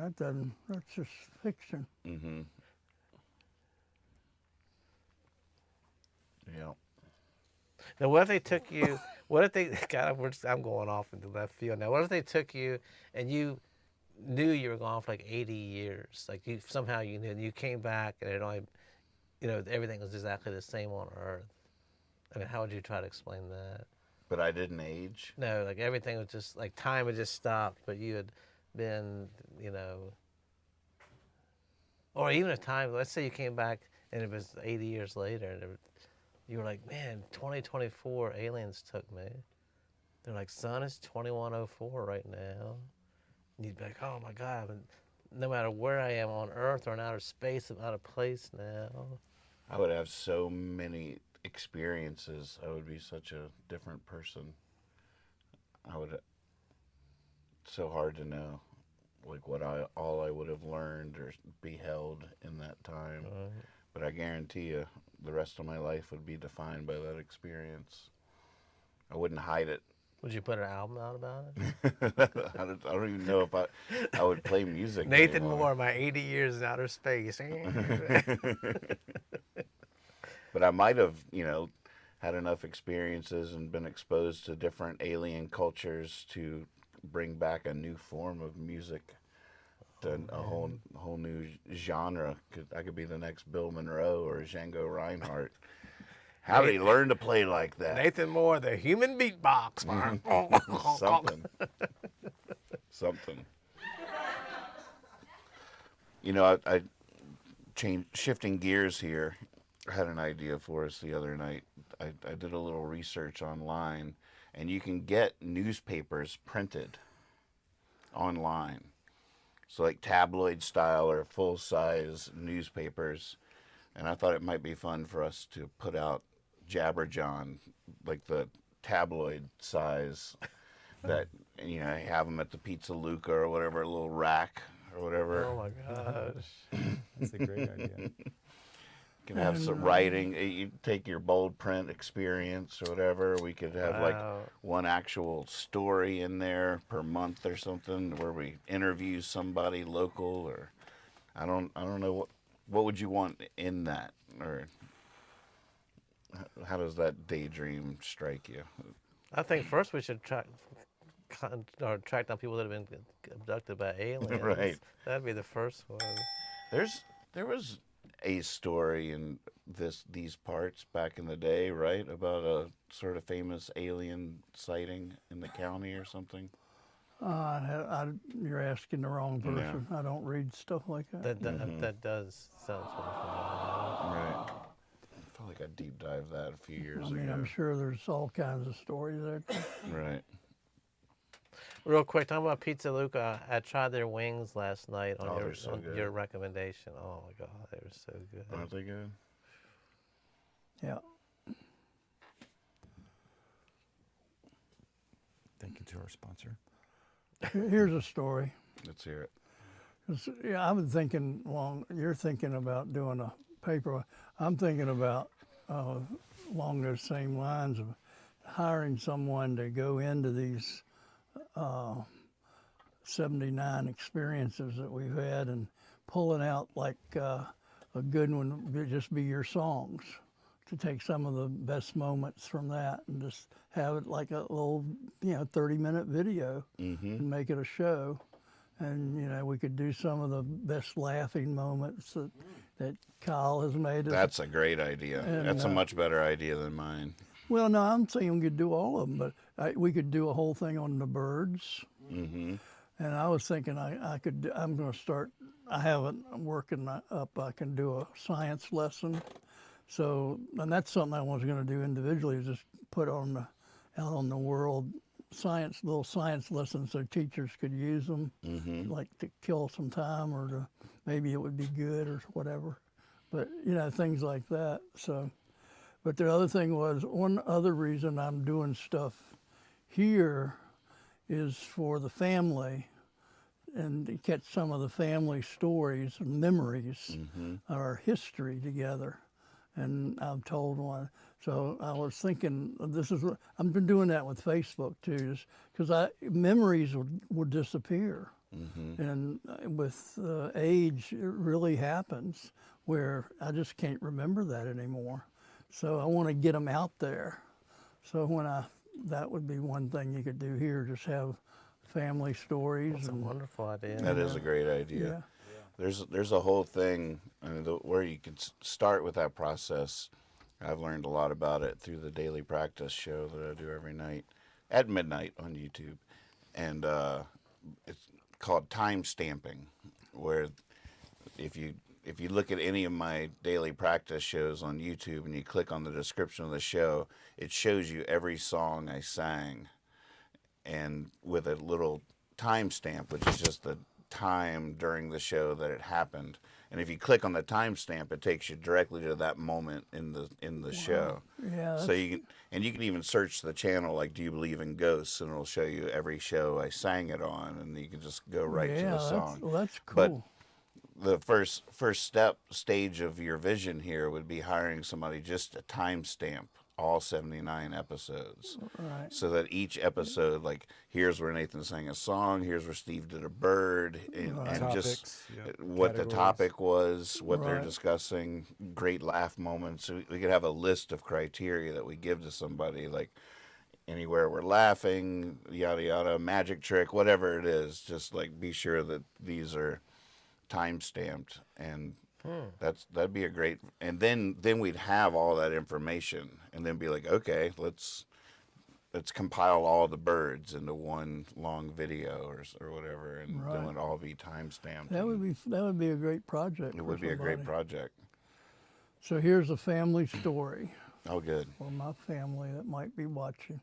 that's just fiction. Mm-hmm. Yeah. Now, what if they took you, God, I'm going off into left field now. What if they took you and you knew you were gone for like 80 years? Like, somehow you knew, and you came back and it only, everything was exactly the same on Earth. I mean, how would you try to explain that? But I didn't age? No, like everything was just, like time had just stopped, but you had been, or even if time, let's say you came back and it was 80 years later and you were like, man, 2024, aliens took me. They're like, son, it's 2104 right now. And you'd be like, oh my God, no matter where I am on Earth or in outer space, I'm out of place now. I would have so many experiences. I would be such a different person. So hard to know, like all I would have learned or beheld in that time. But I guarantee you, the rest of my life would be defined by that experience. I wouldn't hide it. Would you put an album out about it? I don't even know if I would play music Nathan anymore. Moore, my 80 years in outer space. But I might have, had enough experiences and been exposed to different alien cultures to bring back a new form of music, a whole new genre. I could be the next Bill Monroe or Django Reinhardt. How did he learn to play like that? Nathan Moore, the human beatbox. Something. Shifting gears here. I had an idea for us the other night. I did a little research online, and you can get newspapers printed online. So like tabloid style or full-size newspapers. And I thought it might be fun for us to put out Jawn, like the tabloid size that, have them at the Pizza Luca or whatever, a little rack or whatever. Oh my gosh. That's a great idea. You can have some writing. You take your bold print experience or whatever. We could have like one actual story in there per month or something where we interview somebody local, or I don't know what would you want in that, or how does that daydream strike you? I think first we should track down people that have been abducted by aliens. Right. That'd be the first one. There was a story in these parts back in the day, right, about a sort of famous alien sighting in the county or something. You're asking the wrong person. Yeah. I don't read stuff like that. That does sound familiar. Right. I felt like I deep dived that a few years ago. I'm sure there's all kinds of stories there. Right. Real quick, talking about Pizza Luca, I tried their wings last night on your recommendation. Oh my God, they were so good. Aren't they good? Yeah. Thank you to our sponsor. Here's a story. Let's hear it. Yeah, I've been thinking you're thinking about doing a paper. I'm thinking about along those same lines of hiring someone to go into these 79 experiences that we've had and pulling out like a good one would just be your songs, to take some of the best moments from that and just have it like a little 30-minute video and make it a show, and you know, we could do some of the best laughing moments that Kyle has made. That's a great idea. And, That's a much better idea than mine. Well, no, I'm saying we could do all of them, but we could do a whole thing on the birds. Mm-hmm. And I was thinking I'm going to start. I haven't working up. I can do a science lesson. So, and that's something I was going to do individually, is just put out on the world little science lessons so teachers could use them, like to kill some time, or to maybe it would be good or whatever. But you know, things like that. So, but the other thing was, one other reason I'm doing stuff here is for the family, and to catch some of the family stories and memories, our history together. And I've told one. So I was thinking, I've been doing that with Facebook too, because memories would disappear. And with age, it really happens where I just can't remember that anymore. So I want to get them out there. So that would be one thing you could do here, just have family stories. That's a wonderful idea. That is a great idea. Yeah. There's a whole thing where you can start with that process. I've learned a lot about it through the daily practice show that I do every night at midnight on YouTube, and it's called time stamping, where if you look at any of my daily practice shows on YouTube and you click on the description of the show, it shows you every song I sang, and with a little timestamp, which is just the time during the show that it happened. And if you click on the timestamp, it takes you directly to that moment in the show. Yeah. So you can even search the channel, like, do you believe in ghosts, and it'll show you every show I sang it on, and you can just go right to the song. That's cool. But the first stage of your vision here would be hiring somebody just to timestamp all 79 episodes. Right. So that each episode, like, here's where Nathan sang a song, here's where Steve did a bird, and just what the topic was, what they're discussing, great laugh moments. So we could have a list of criteria that we give to somebody, like anywhere we're laughing, yada yada, magic trick, whatever it is. Just like be sure that these are time stamped, and that'd be a great. And then we'd have all that information, and then be like, okay, let's compile all the birds into one long video or whatever, and then it'd all be time stamped. That would be a great project. It would be a great project. So here's a family story. Oh, good. For my family that might be watching.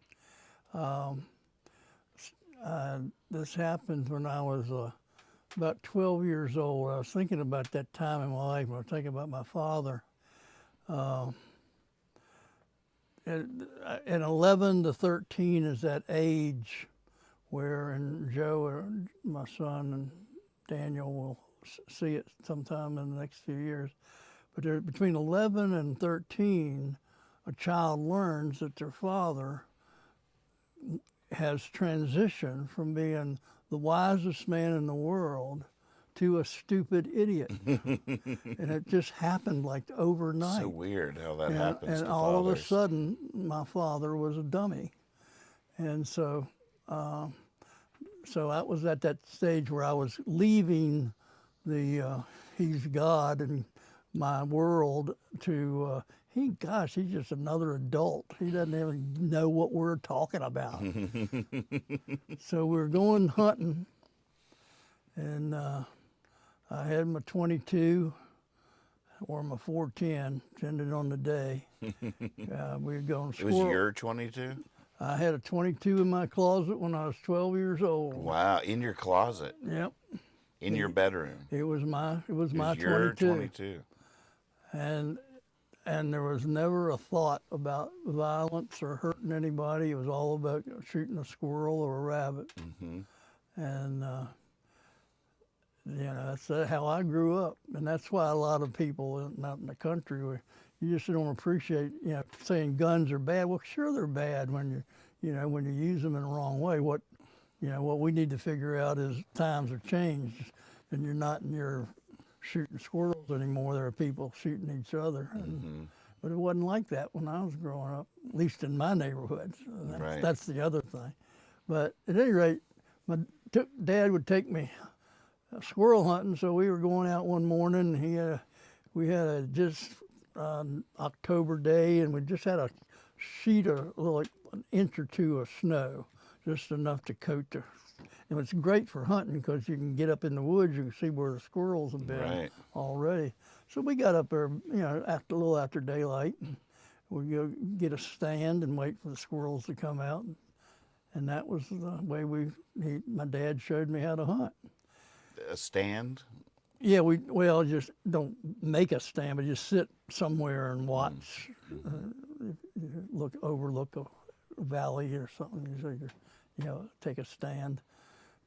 This happened when I was about 12 years old. I was thinking about that time in my life when I was thinking about my father. And 11 to 13 is that age where, and Joe, my son, and Daniel will see it sometime in the next few years. But between 11 and 13, a child learns that their father has transitioned from being the wisest man in the world to a stupid idiot. And it just happened like overnight. So weird how that happens. And to all of a fathers. sudden, my father was a dummy. And so I was at that stage where I was leaving the he's God and my world to he's just another adult. He doesn't even know what we're talking about. So we were going hunting, and I had my 22 or my 410, depending on the day. We were going It was squirrel. your 22? I had a 22 in my closet when I was 12 years old. Wow, in your closet, Yep. in your bedroom. It was my It was 22. your 22. And there was never a thought about violence or hurting anybody. It was all about shooting a squirrel or a rabbit. And that's how I grew up. And that's why a lot of people out in the country, you just don't appreciate, saying guns are bad. Well, sure they're bad when when you use them in the wrong way. What we need to figure out is times have changed, and you're not in your shooting squirrels anymore. There are people shooting each other. But it wasn't like that when I was growing up, at least in my neighborhood. So that's the other thing. But at any rate, my Dad would take me squirrel hunting. So we were going out one morning. We had a just October day, and we just had a sheet of like an inch or two of snow, just enough to coat the. And it's great for hunting because you can get up in the woods, you can see where the squirrels have been already. So we got up there, a little after daylight. And we go get a stand and wait for the squirrels to come out. And that was the way my dad showed me how to hunt. A stand? Yeah, just don't make a stand, but just sit somewhere and watch, overlook a valley or something. So take a stand.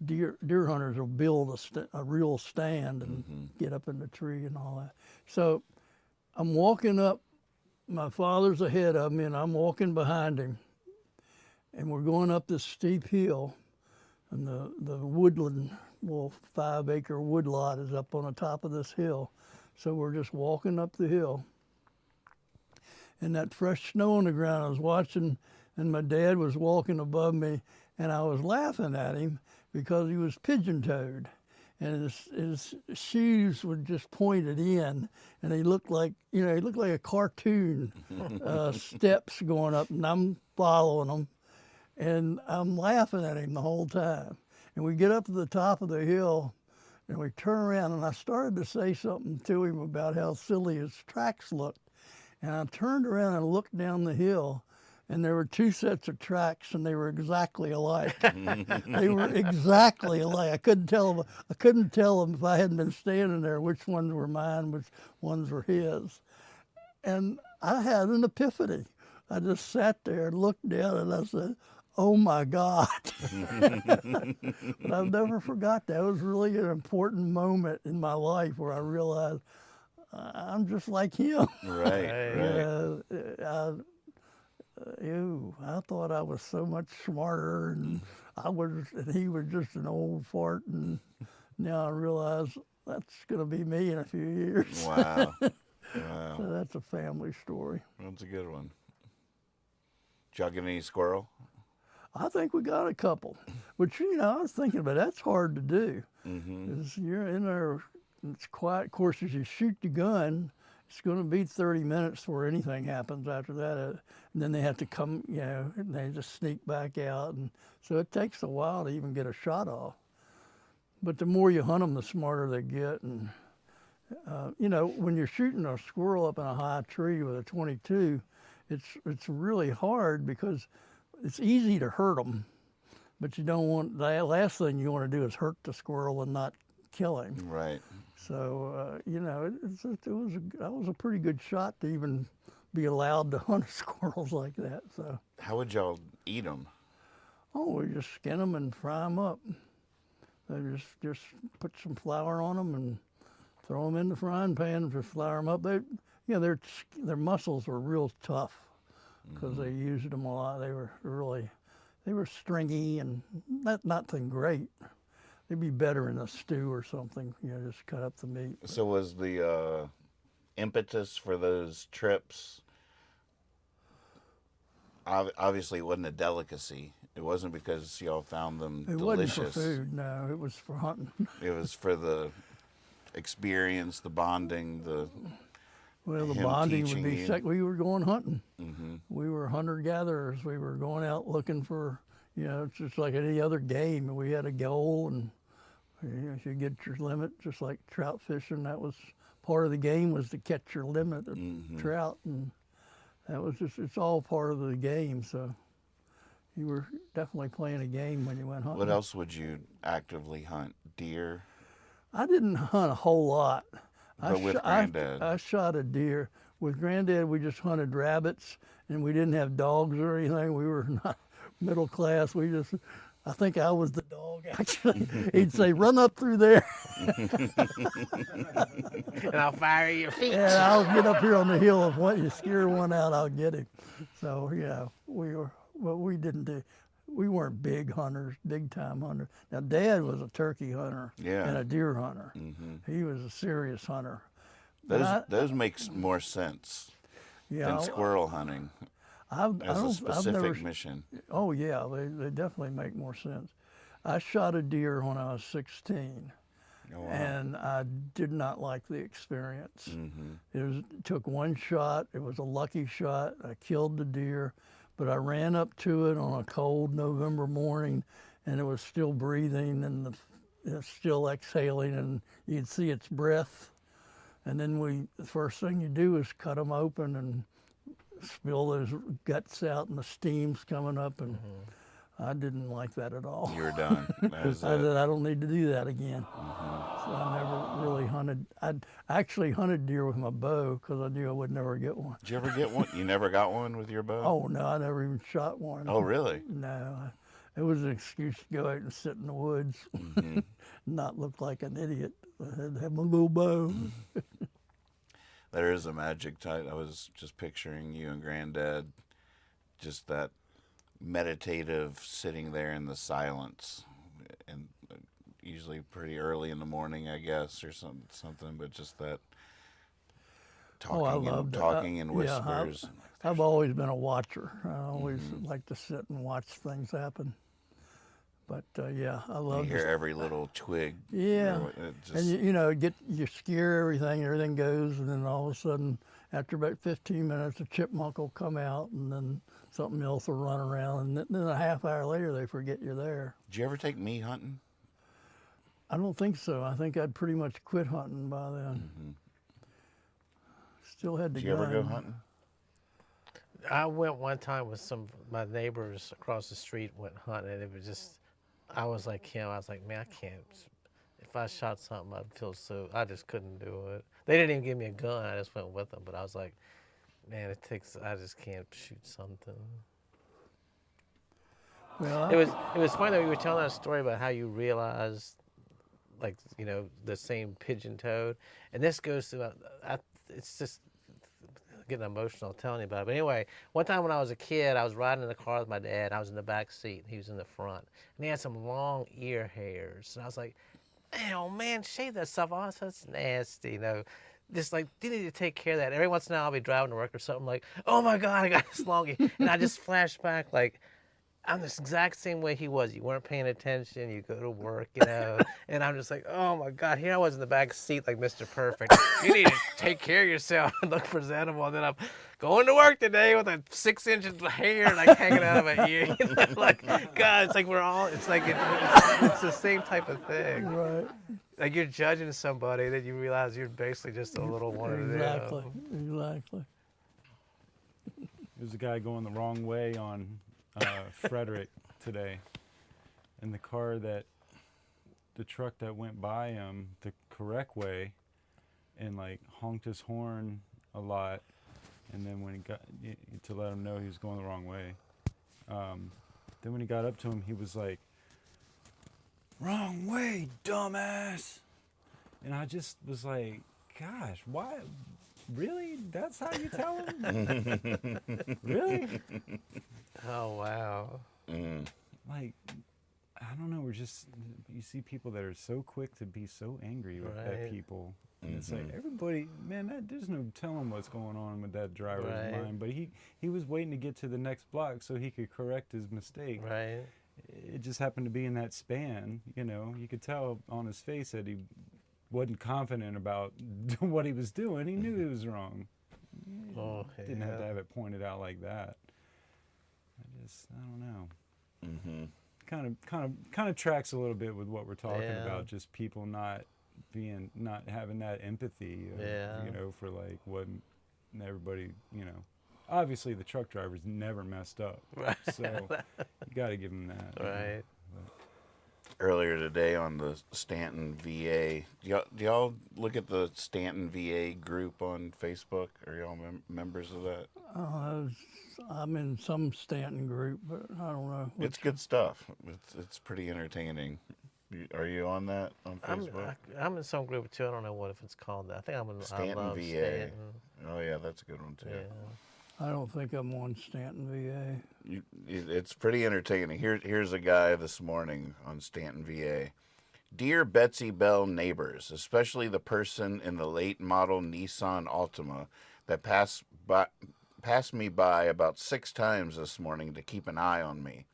Deer hunters will build a real stand and get up in the tree and all that. So I'm walking up. My father's ahead of me, and I'm walking behind him. And we're going up this steep hill, and the woodland, 5-acre woodlot is up on the top of this hill. So we're just walking up the hill. And that fresh snow on the ground, I was watching, and my dad was walking above me, and I was laughing at him because he was pigeon-toed. And his shoes were just pointed in, and he looked like a cartoon, steps going up, and I'm following him. And I'm laughing at him the whole time. And we get up to the top of the hill, and we turn around, and I started to say something to him about how silly his tracks looked. And I turned around and looked down the hill, and there were 2 sets of tracks, and they were exactly alike. They were exactly alike. I couldn't tell them if I hadn't been standing there which ones were mine, which ones were his. And I had an epiphany. I just sat there and looked down, and I said, "Oh my God." But I've never forgot that. It was really an important moment in my life where I realized I'm just like him. Right. I thought I was so much smarter, and he was just an old fart, and now I realize that's going to be me in a few years. Wow. So that's a family story. That's a good one. Did y'all get any squirrel? I think we got a couple, which, I was thinking about that's hard to do. Because you're in there, it's quiet. Of course, as you shoot the gun, it's going to be 30 minutes before anything happens after that. And then they have to come, and they just sneak back out. And so it takes a while to even get a shot off. But the more you hunt them, the smarter they get. And, when you're shooting a squirrel up in a high tree with a .22, it's really hard because it's easy to hurt them, but you don't want, the last thing you want to do is hurt the squirrel and not kill him. Right. So, that was a pretty good shot to even be allowed to hunt squirrels like that. So. How would y'all eat them? Oh, we just skin them and fry them up. They just put some flour on them and throw them in the frying pan and just flour them up. Their muscles were real tough because they used them a lot. They were stringy and nothing great. They'd be better in a stew or something, just cut up the meat. So was the impetus for those trips, obviously it wasn't a delicacy. It wasn't because y'all found them delicious. It wasn't for food, no. It was for hunting. It was for the experience, the bonding, the bonding would be we were going hunting. We were hunter-gatherers. We were going out looking for, it's just like any other game. We had a goal, and you get your limit, just like trout fishing. That was part of the game, was to catch your limit of trout, and that was it's all part of the game. So you were definitely playing a game when you went hunting. What else would you actively hunt? Deer? I didn't hunt a whole lot. But with Granddad? I shot a deer. With Granddad, we just hunted rabbits, and we didn't have dogs or anything. We were not middle class. I think I was the dog, actually. He'd say, "Run up through there." And I'll fire your feet. And I'll get up here on the hill. If you scare one out, I'll get him. So, we didn't do. We weren't big hunters, big time hunters. Now, Dad was a turkey hunter and a deer hunter. He was a serious hunter. Those makes more sense than squirrel hunting as a specific mission. Oh yeah, they definitely make more sense. I shot a deer when I was 16, Oh, wow. and I did not like the experience. Mm-hmm. It took one shot. It was a lucky shot. I killed the deer, but I ran up to it on a cold November morning, and it was still breathing and it was still exhaling, and you'd see its breath. And then the first thing you do is cut them open and spill those guts out, and the steam's coming up, and I didn't like that at all. You're done. That was I it. said, I don't need to do that again. So I never really hunted. I actually hunted deer with my bow because I knew I would never get one. Did you ever get one? You never got one with your bow? Oh, no, I never even shot one. Oh, really? No, it was an excuse to go out and sit in the woods, not look like an idiot. I had to have my little bow. There is a magic type. I was just picturing you and Granddad, just that meditative sitting there in the silence, and usually pretty early in the morning, I guess, or something. But just that talking, I loved it. talking in Yeah, whispers. I've always been a watcher. I always like to sit and watch things happen. But yeah, I You love hear every little twig. Yeah, It just, and you scare everything goes, and then all of a sudden, after about 15 minutes, a chipmunk will come out, and then something else will run around, and then a half hour later, they forget you're there. did you ever take me hunting? I don't think so. I think I'd pretty much quit hunting by then. Still had the Did you ever go gun. hunting? I went one time with my neighbors across the street went hunting, and it was just, I was like him. I was like, man, I can't. If I shot something, I'd feel so. I just couldn't do it. They didn't even give me a gun. I just went with them. But I was like, man, I just can't shoot something. Well, It was funny that you were telling that story about how you realized, like, the same pigeon toed, and this goes to, it's just getting emotional telling you about it. But anyway, one time when I was a kid, I was riding in the car with my dad. I was in the back seat, and he was in the front, and he had some long ear hairs, and I was like, "Oh man, shave that stuff off. That's nasty." Just like, you need to take care of that. Every once in a while, I'll be driving to work or something, like, "Oh my God, I got this long ear," and I just flash back like, I'm the exact same way he was. You weren't paying attention. You go to work, and I'm just like, oh my God, here I was in the back seat like Mr. Perfect. You need to take care of yourself and look presentable. And then I'm going to work today with a 6 inches of hair like hanging out of my ear. Like, God, it's like it's like it's the same type of thing. right. Like you're judging somebody, then you realize you're basically just a little one of them. Exactly. There's a guy going the wrong way on Frederick today, and the truck that went by him the correct way and like honked his horn a lot, and then when he got to let him know he was going the wrong way, then when he got up to him, he was like, "Wrong way, dumbass," and I just was like, gosh, why? Really? That's how you tell him? Really? Oh wow. Like, I don't know. You see people that are so quick to be so angry at Right. people. And it's like, everybody, man, there's no telling what's going on with that driver's Right. mind. But he was waiting to get to the next block so he could correct his mistake. Right. It just happened to be in that span, You could tell on his face that he wasn't confident about what he was doing. He knew he was wrong. Oh, Didn't have to yeah. have it pointed out like that. I don't know. Kind of tracks a little bit with what we're talking Yeah. about. Just people not having that empathy, Yeah. for like what everybody, Obviously, the truck drivers never messed up, Right. so you got to give them that. Right. Earlier today on the Stanton VA, do y'all look at the Stanton VA group on Facebook? Are y'all members of that? I'm in some Stanton group, but I don't know. It's good stuff. It's pretty entertaining. Are you on that on Facebook? I'm in some group too. I don't know what if it's called that. I think I'm in Stanton I love VA. Stanton. Oh yeah, that's a good one too. Yeah. I don't think I'm on Stanton VA. It's pretty entertaining. Here's a guy this morning on Stanton VA. Dear Betsy Bell neighbors, especially the person in the late model Nissan Altima that passed me by about 6 times this morning to keep an eye on me.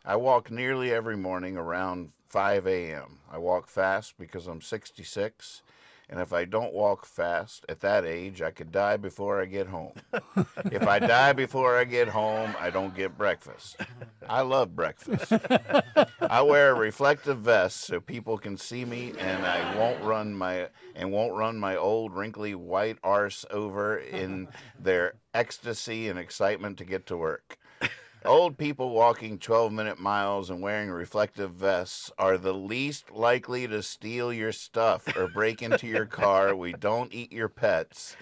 I walk nearly every morning around 5 a.m. I walk fast because I'm 66, and if I don't walk fast at that age, I could die before I get home. If I die before I get home, I don't get breakfast. I love breakfast. I wear a reflective vest so people can see me, and I won't run my old wrinkly white arse over in their ecstasy and excitement to get to work. Old people walking 12-minute miles and wearing reflective vests are the least likely to steal your stuff or break into your car. We don't eat your pets,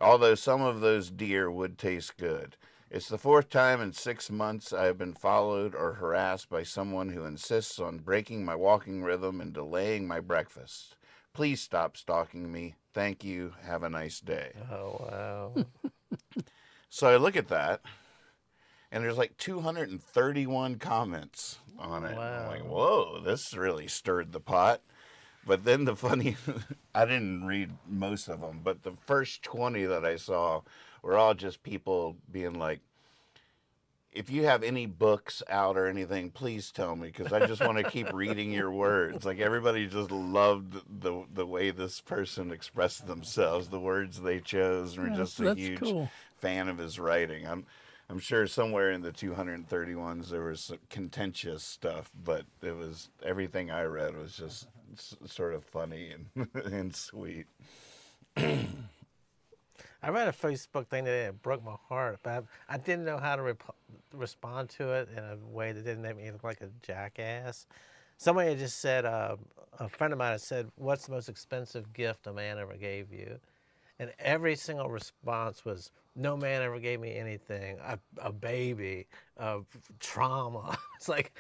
although some of those deer would taste good. It's the 4th time in 6 months I have been followed or harassed by someone who insists on breaking my walking rhythm and delaying my breakfast. Please stop stalking me. Thank you. Have a nice day. Oh, wow. So I look at that, and there's like 231 comments on it. Wow. I'm like, whoa, this really stirred the pot. But then the funny, I didn't read most of them, but the first 20 that I saw were all just people being like, if you have any books out or anything, please tell me, because I just want to keep reading your words. Like, everybody just loved the way this person expressed themselves, the words they chose, and were just a That's huge cool. fan of his writing. I'm sure somewhere in the 231s there was some contentious stuff, but it was, everything I read was just sort of funny and and sweet. I read a Facebook thing today that broke my heart, but I didn't know how to respond to it in a way that didn't make me look like a jackass. Somebody had just said, a friend of mine had said, "What's the most expensive gift a man ever gave you?" And every single response was, "No man ever gave me anything. A baby, trauma." It's like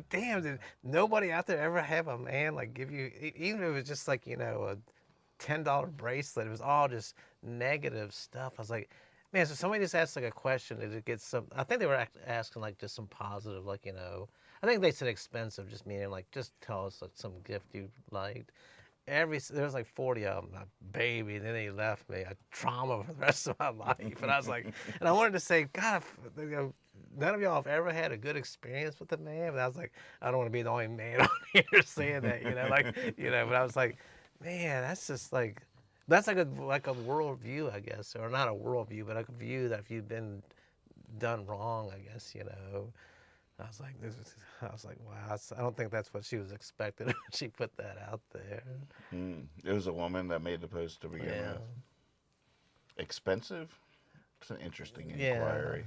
damn, did nobody out there ever have a man like give you, even if it was just like, a $10 bracelet? It was all just negative stuff. I was like, man, so somebody just asked like a question to get some, I think they were asking like just some positive, like, I think they said expensive, just meaning like, just tell us like some gift you liked. There was like 40 of them. A baby, and then he left me. A trauma for the rest of my life. And I was like, and I wanted to say, God, none of y'all have ever had a good experience with a man. But I was like, I don't want to be the only man on here saying that, But I was like, man, that's just like, that's like a worldview, I guess, or not a worldview, but like a view that if you've been done wrong, I guess, I was like, wow, I don't think that's what she was expecting when she put that out there. It was a woman that made the post to begin with. Expensive? It's an interesting inquiry.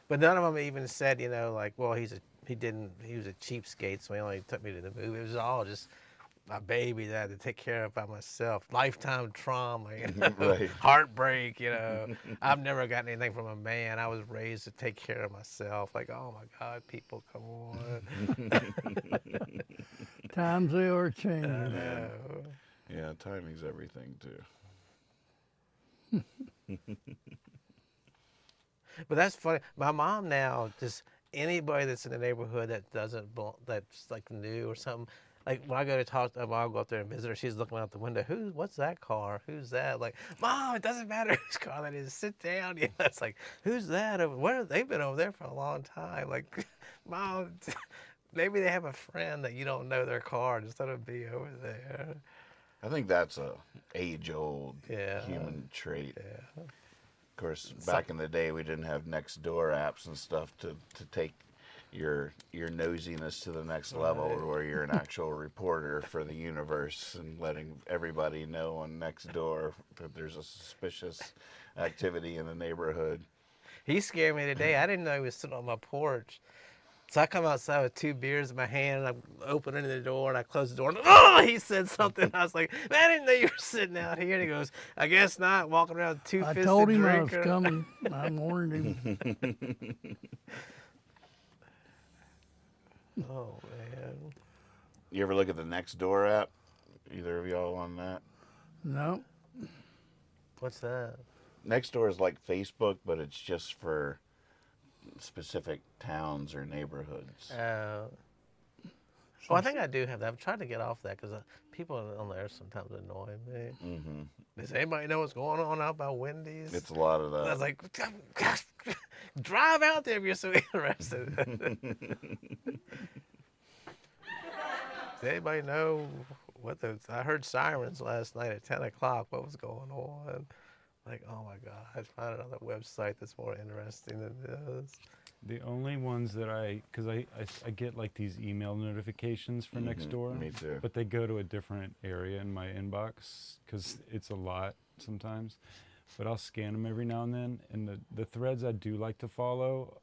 But none of them even said, like, well, he was a cheapskate, so he only took me to the movie. It was all just a baby that I had to take care of by myself. Lifetime trauma, Right. Heartbreak, I've never gotten anything from a man. I was raised to take care of myself. Like, oh my God, people, come on. Times they are changing. Yeah, timing's everything too. But that's funny. My mom now, just anybody that's in the neighborhood that that's like new or something, like when I go to talk to her, I'll go up there and visit her. She's looking out the window. What's that car? Who's that? Like, Mom, it doesn't matter whose car that is. Sit down. It's like, who's that? They've been over there for a long time. Like, Mom, maybe they have a friend that you don't know their car. Just let them be over there. I think that's a age-old Yeah. human trait. Yeah. Of course, back in the day, we didn't have next door apps and stuff to take your nosiness to the next level, where you're an actual reporter for the universe and letting everybody know on Nextdoor that there's a suspicious activity in the neighborhood. He scared me today. I didn't know he was sitting on my porch. So I come outside with 2 beers in my hand, and I'm opening the door, and I close the door, and he said something. I was like, man, I didn't know you were sitting out here. And he goes, I guess not, walking around with 2 I fisted told him drinker. I was coming. I warned him. Oh, man. You ever look at the Nextdoor app? Either of y'all on that? No. What's that? Nextdoor is like Facebook, but it's just for specific towns or neighborhoods. Well, I think I do have that. I'm trying to get off that because people on there sometimes annoy me. Does anybody know what's going on out by Wendy's? It's a lot of that. I was like, Drive out there if you're so interested. Does anybody know what the? I heard sirens last night at 10 o'clock. What was going on? Like, oh my God, I found another website that's more interesting than this. The only ones that because I get like these email notifications for Nextdoor. Me too. But they go to a different area in my inbox because it's a lot sometimes. But I'll scan them every now and then. And the threads I do like to follow,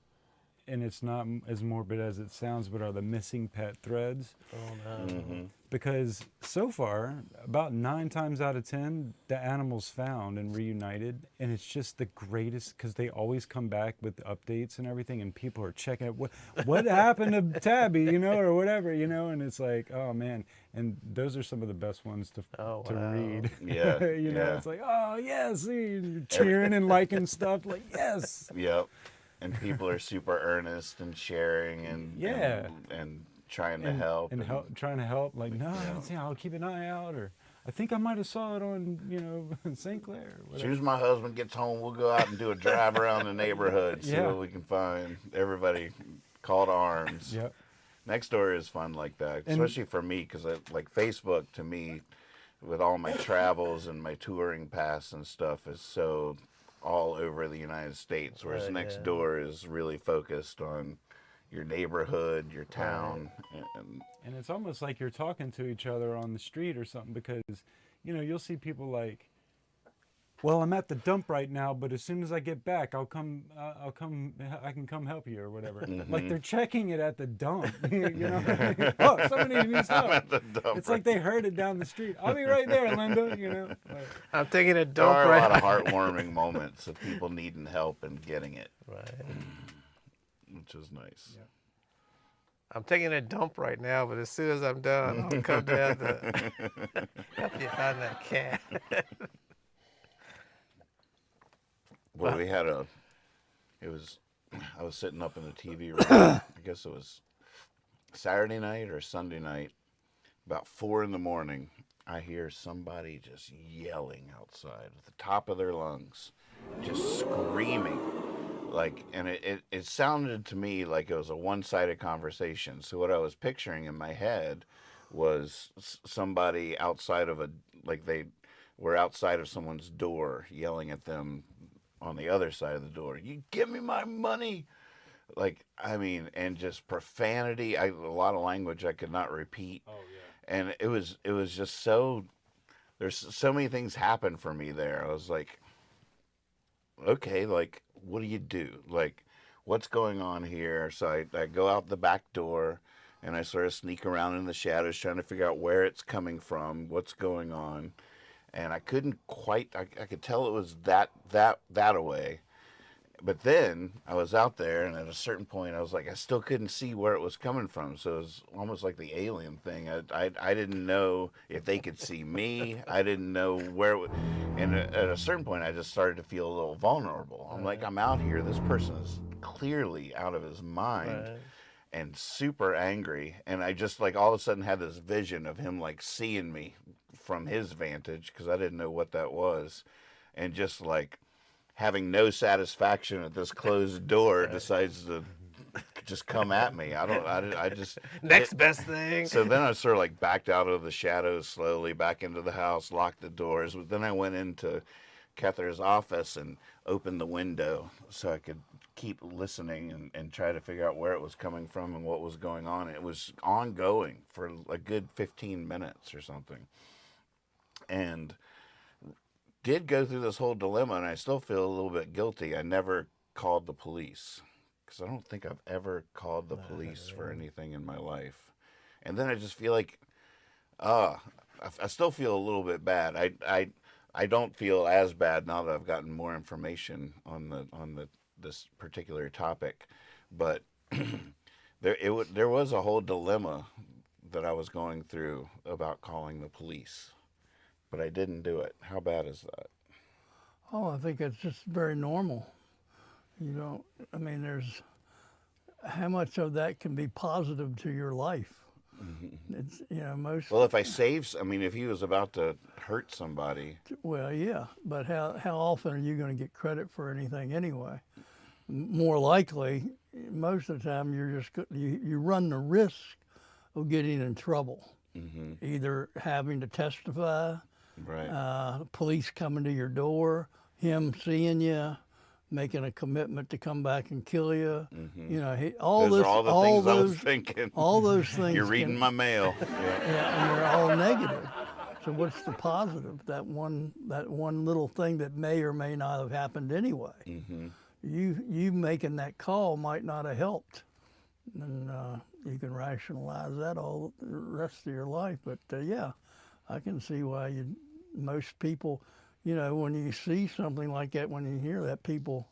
and it's not as morbid as it sounds, but are the missing pet threads. Oh no. Because so far, about 9 times out of 10, the animal's found and reunited, and it's just the greatest because they always come back with updates and everything, and people are checking out what happened to Tabby, you know, or whatever, you know, and it's like, oh man, and those are some of the best ones to read. Yeah, you know, it's like, oh yeah, see, you're cheering and liking stuff, like yes. Yep. And people are super earnest and sharing and trying to help. And trying to help. Like, no, I'll keep an eye out. Or I think I might have saw it on, you know, St. Clair. As soon as my husband gets home, we'll go out and do a drive around the neighborhood, see what we can find. Everybody call to arms. Yep. Nextdoor is fun like that, especially for me, because like Facebook to me, with all my travels and my touring pass and stuff, is so all over the United States, whereas Nextdoor is really focused on your neighborhood, your town. And it's almost like you're talking to each other on the street or something, because, you know, you'll see people like, well, I'm at the dump right now, but as soon as I get back, I can come help you or whatever. Like they're checking it at the dump. You know, oh, somebody needs help. It's like they heard it down the street. I'll be right there, Linda. You know, like, I'm taking a There dump are a right lot of heartwarming moments of people needing help and getting it, Right. which is nice. Yeah. I'm taking a dump right now, but as soon as I'm done, I'll come down to help you find that cat. Well, I was sitting up in the TV room. I guess it was Saturday night or Sunday night. About 4 a.m, I hear somebody just yelling outside at the top of their lungs, just screaming. Like, and it sounded to me like it was a one-sided conversation. So what I was picturing in my head was somebody outside of they were outside of someone's door yelling at them on the other side of the door. You give me my money. Like, I mean, and just profanity. A lot of language I could not repeat. oh yeah. And it was just so, there's so many things happened for me there. I was like, okay, like, what do you do? Like, what's going on here? So I go out the back door and I sort of sneak around in the shadows trying to figure out where it's coming from, what's going on. And I couldn't quite, I could tell it was that away. But then I was out there, and at a certain point, I was like, I still couldn't see where it was coming from. So it was almost like the alien thing. I didn't know if they could see me. I didn't know where it would. And at a certain point, I just started to feel a little vulnerable. I'm like, I'm out here. This person is clearly out of his mind and super angry. And I just, like, all of a sudden had this vision of him, like, seeing me from his vantage, because I didn't know what that was. And just, like, having no satisfaction at this closed door, decides to just come at me. I just Next best thing. So then I sort of like backed out of the shadows slowly, back into the house, locked the doors. But then I went into Kether's office and opened the window so I could keep listening and try to figure out where it was coming from and what was going on. It was ongoing for a good 15 minutes or something. And did go through this whole dilemma, and I still feel a little bit guilty. I never called the police, because I don't think I've ever called the police for anything in my life. And then I just feel like, I still feel a little bit bad. I don't feel as bad now that I've gotten more information on this particular topic, but there was a whole dilemma that I was going through about calling the police. But I didn't do it. How bad is that? Oh, I think it's just very normal. You don't, I mean, there's, how much of that can be positive to your life? It's, you know, most. Well, if if he was about to hurt somebody. Well, yeah, but how often are you going to get credit for anything anyway? more likely, most of the time, you run the risk of getting in trouble, either having to testify, Right. police coming to your door, him seeing you, making a commitment to come back and kill you. You know, Those are all the things I was thinking. all those things. You're reading my mail. Yeah, and they're all negative. So what's the positive? That one little thing that may or may not have happened anyway. You making that call might not have helped, and you can rationalize that all the rest of your life. But yeah, I can see why most people, you know, when you see something like that, when you hear that, people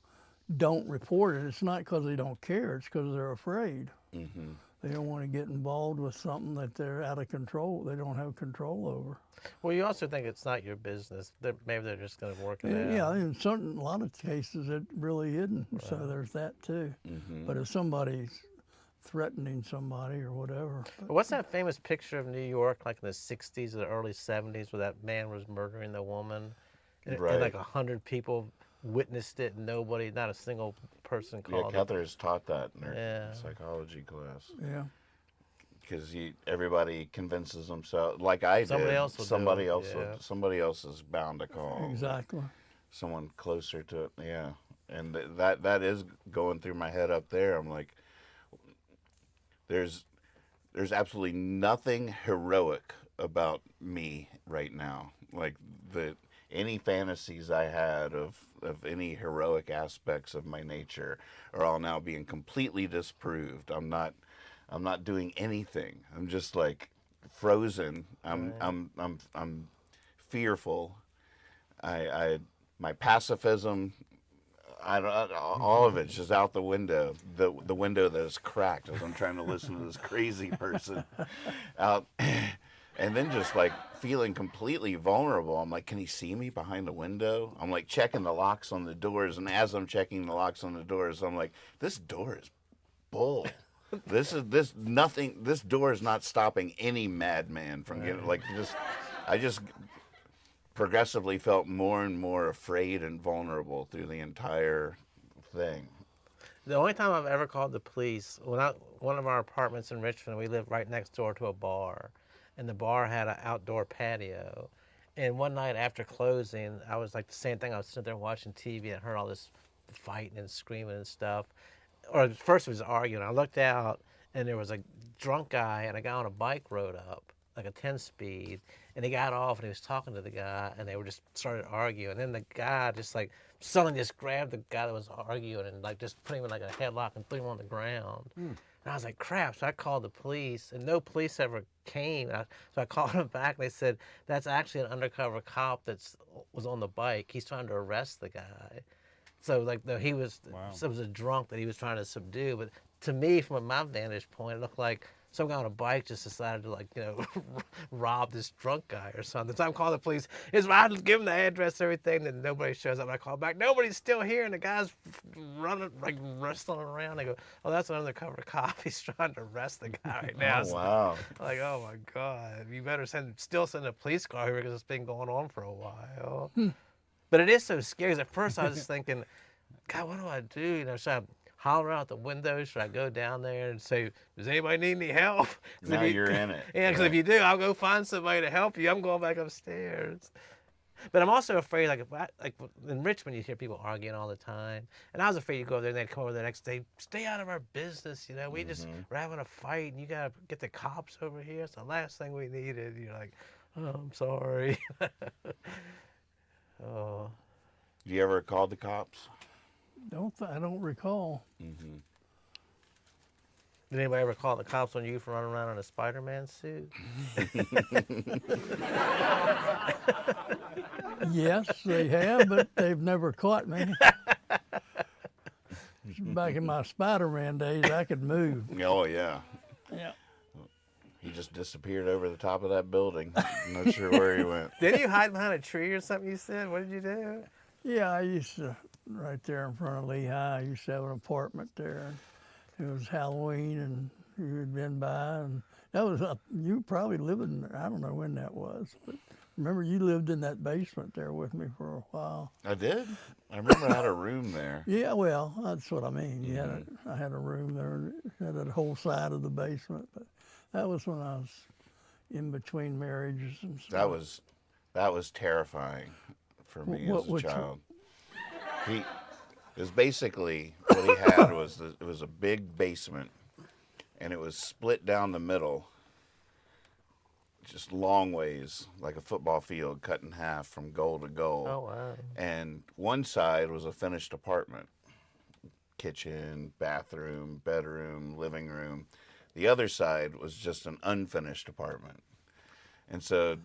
don't report it. It's not because they don't care. It's because they're afraid. They don't want to get involved with something that they're out of control. They don't have control over. Well, you also think it's not your business. Maybe they're just going to work it out. Yeah, in a lot of cases, it really isn't. Right. So there's that too. But if somebody's threatening somebody or whatever. What's that famous picture of New York, like in the 60s or the early 70s, where that man was murdering the woman? And like 100 people witnessed it, and nobody, not a single person called. Yeah, Cather's taught that in her psychology class. Yeah. Because everybody convinces themselves, like I did. Somebody else is bound to call. Exactly. Someone closer to it, yeah. And that is going through my head up there. I'm like, there's absolutely nothing heroic about me right now. Like any fantasies I had of any heroic aspects of my nature are all now being completely disproved. I'm not doing anything. I'm just like frozen. I'm fearful. My pacifism, all of it's just out the window. The window that is cracked as I'm trying to listen to this crazy person out. And then just like feeling completely vulnerable. I'm like, can he see me behind the window? I'm like checking the locks on the doors. And as I'm checking the locks on the doors, I'm like, this door is bull. This door is not stopping any madman from getting I just progressively felt more and more afraid and vulnerable through the entire thing. The only time I've ever called the police, one of our apartments in Richmond, we lived right next door to a bar, and the bar had an outdoor patio. And one night after closing, I was like the same thing. I was sitting there watching TV and heard all this fighting and screaming and stuff. Or first it was arguing. I looked out, and there was a drunk guy and a guy on a bike rode up, like a 10-speed, and he got off and he was talking to the guy, and they were just started arguing. And then the guy just like suddenly just grabbed the guy that was arguing and like just put him in like a headlock and threw him on the ground. And I was like, crap. So I called the police, and no police ever came. So I called them back, and they said, that's actually an undercover cop was on the bike. He's trying to arrest the guy. So like he was, so it was a drunk that he was trying to subdue. But to me, from my vantage point, it looked like some guy on a bike just decided to rob this drunk guy or something. So I'm calling the police. I give him the address, everything, and nobody shows up. And I call back. Nobody's still here, and the guy's running, like wrestling around. They go, oh, that's an undercover cop. He's trying to arrest the guy right now. Oh, wow. I'm like, oh my God, you better still send a police car here because it's been going on for a while. But it is so scary. 'Cause at first I was just thinking, God, what do I do? Should I holler out the window? Should I go down there and say, does anybody need any help? Now you're in it. Yeah, because if you do, I'll go find somebody to help you. I'm going back upstairs. But I'm also afraid, like in Richmond, you hear people arguing all the time. And I was afraid you'd go there and they'd come over the next day, stay out of our business, we're having a fight and you got to get the cops over here. It's the last thing we needed. You're like, oh, I'm sorry. Oh. You ever called the cops? I don't recall. Did anybody ever call the cops on you for running around in a Spider-Man suit? Yes, they have, but they've never caught me. Back in my Spider-Man days, I could move. Oh, yeah. Yeah. He just disappeared over the top of that building. I'm not sure where he went. Didn't you hide behind a tree or something, you said? What did you do? Yeah, I used to, right there in front of Lehigh, I used to have an apartment there. It was Halloween, and You had been by, and that was you probably living there. I don't know when that was, but remember you lived in that basement there with me for a while. I did. I remember I had a room there. Yeah, well, that's what I mean. I had a room there, had that whole side of the basement, but that was when I was in between marriages and stuff. That was terrifying for me as a Which child. It was basically what he had was it was a big basement, and it was split down the middle, just long ways, like a football field cut in half from goal to goal. Oh, wow. And one side was a finished apartment, kitchen, bathroom, bedroom, living room. The other side was just an unfinished apartment. And so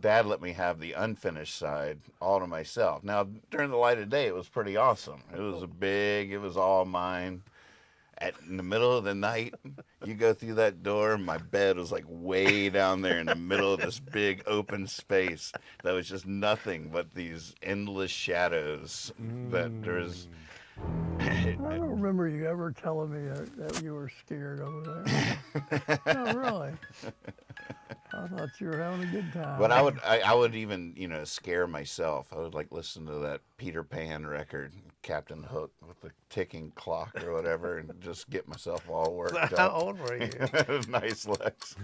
Dad let me have the unfinished side all to myself. Now, during the light of day, it was pretty awesome. It was all mine. In the middle of the night, you go through that door, my bed was like way down there in the middle of this big open space that was just nothing but these endless shadows that there's... I don't remember you ever telling me that you were scared over there. No, really. I thought you were having a good time. But I would even, scare myself. I would like listen to that Peter Pan record, Captain Hook, with the ticking clock or whatever, and just get myself all worked up. How old were you? Nice, Lex.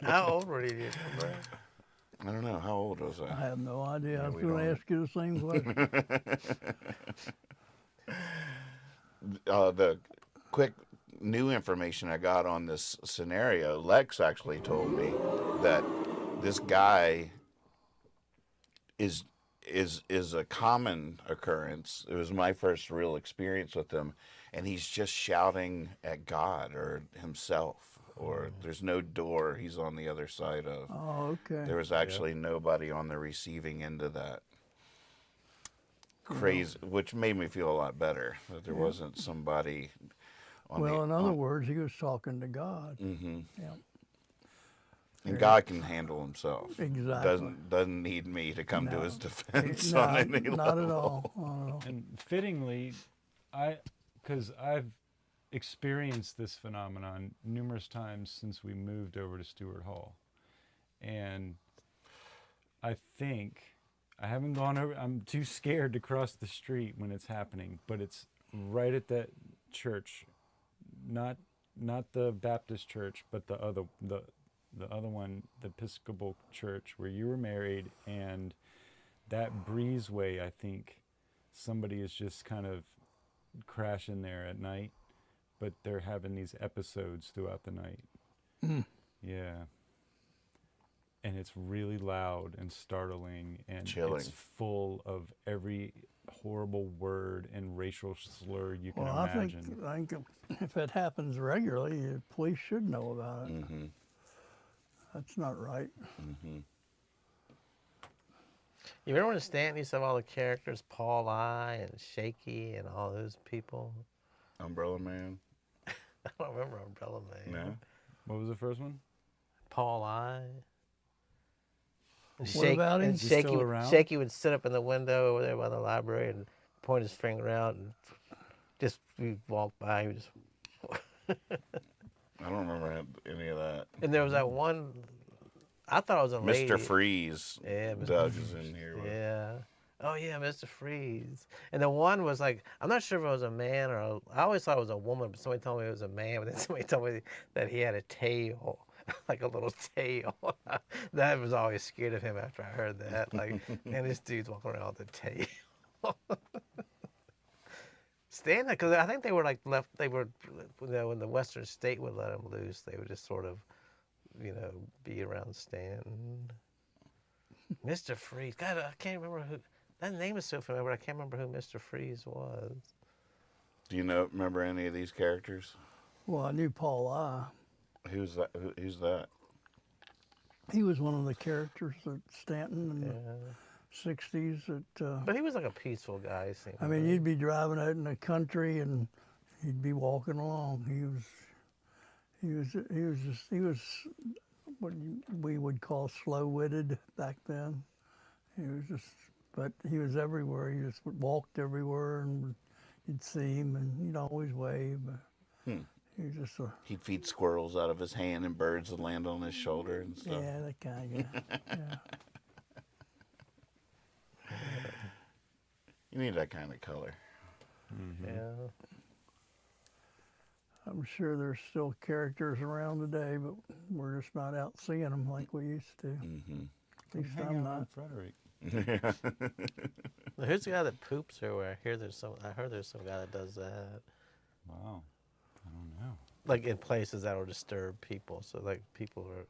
How old were you? Do you remember? I don't know. How old was I I? have no idea. I was we going to don't. ask you the same question. The quick new information I got on this scenario, Lex actually told me that this guy is a common occurrence. It was my first real experience with him, and he's just shouting at God or himself, or there's no door he's on the other side of. Oh, okay. There was actually nobody on the receiving end of that. Crazy, which made me feel a lot better that there wasn't somebody on Well, in other on- words, he was talking to God. Mhm. Yeah, And God can handle himself. exactly. Doesn't need me to come to his defense No, on any not level. at all. Not at all. And fittingly, because I've experienced this phenomenon numerous times since we moved over to Stewart Hall, and I think I haven't gone over. I'm too scared to cross the street when it's happening, but it's right at that church, not the Baptist church, but the other one, the Episcopal church where you were married, and that breezeway. I think somebody is just kind of crashing there at night, but they're having these episodes throughout the night. Yeah. And it's really loud and startling, and Chilling. it's full of every horrible word and racial slur you can Well, imagine. I think if it happens regularly, the police should know about it. Mm-hmm. That's not right. Mm-hmm. You remember when Stanton used to have all the characters, Paul I and Shaky and all those people? Umbrella Man. I don't remember Umbrella Man. No. What was the first one? Paul I. And What about him? And Is he Shaky, still around? Shaky would sit up in the window over there by the library and point his finger out, and just we'd walk by. He would just. I don't remember any of that. And there was that one. I thought it was a lady. Mr. Freeze. Yeah, Mr. Doug is in here. With. Yeah. Oh yeah, Mr. Freeze. And the one was like, I'm not sure if it was a man or I always thought it was a woman, but somebody told me it was a man. But then somebody told me that he had a tail, like a little tail. That was always scared of him after I heard that. Like, man, this dude's walking around with a tail. Stand there, because I think they were like left. They were, when the Western state would let him loose, they would just sort of, be around Stanton. Mr. Freeze. God, I can't remember who. That name is so familiar, but I can't remember who Mr. Freeze was. Do you remember any of these characters? Well, I knew Paul I. Who's that? Who's that? He was one of the characters at Stanton in the 60s. But he was like a peaceful guy. It seemed I mean, like. you'd be driving out in the country and he'd be walking along. He was what we would call slow-witted back then. But he was everywhere. He just walked everywhere, and you'd see him, and he'd always wave. He's just a, He'd feed squirrels out of his hand, and birds would land on his shoulder and stuff. yeah, that kind of guy. Yeah. You need that kind of color. Yeah. I'm sure there's still characters around today, but we're just not out seeing them like we used to. Mm-hmm. At least Hang I'm out not. with Frederick. Who's the guy that poops everywhere? I heard there's some guy that does that. Wow. I don't know. Like in places that will disturb people. So like people are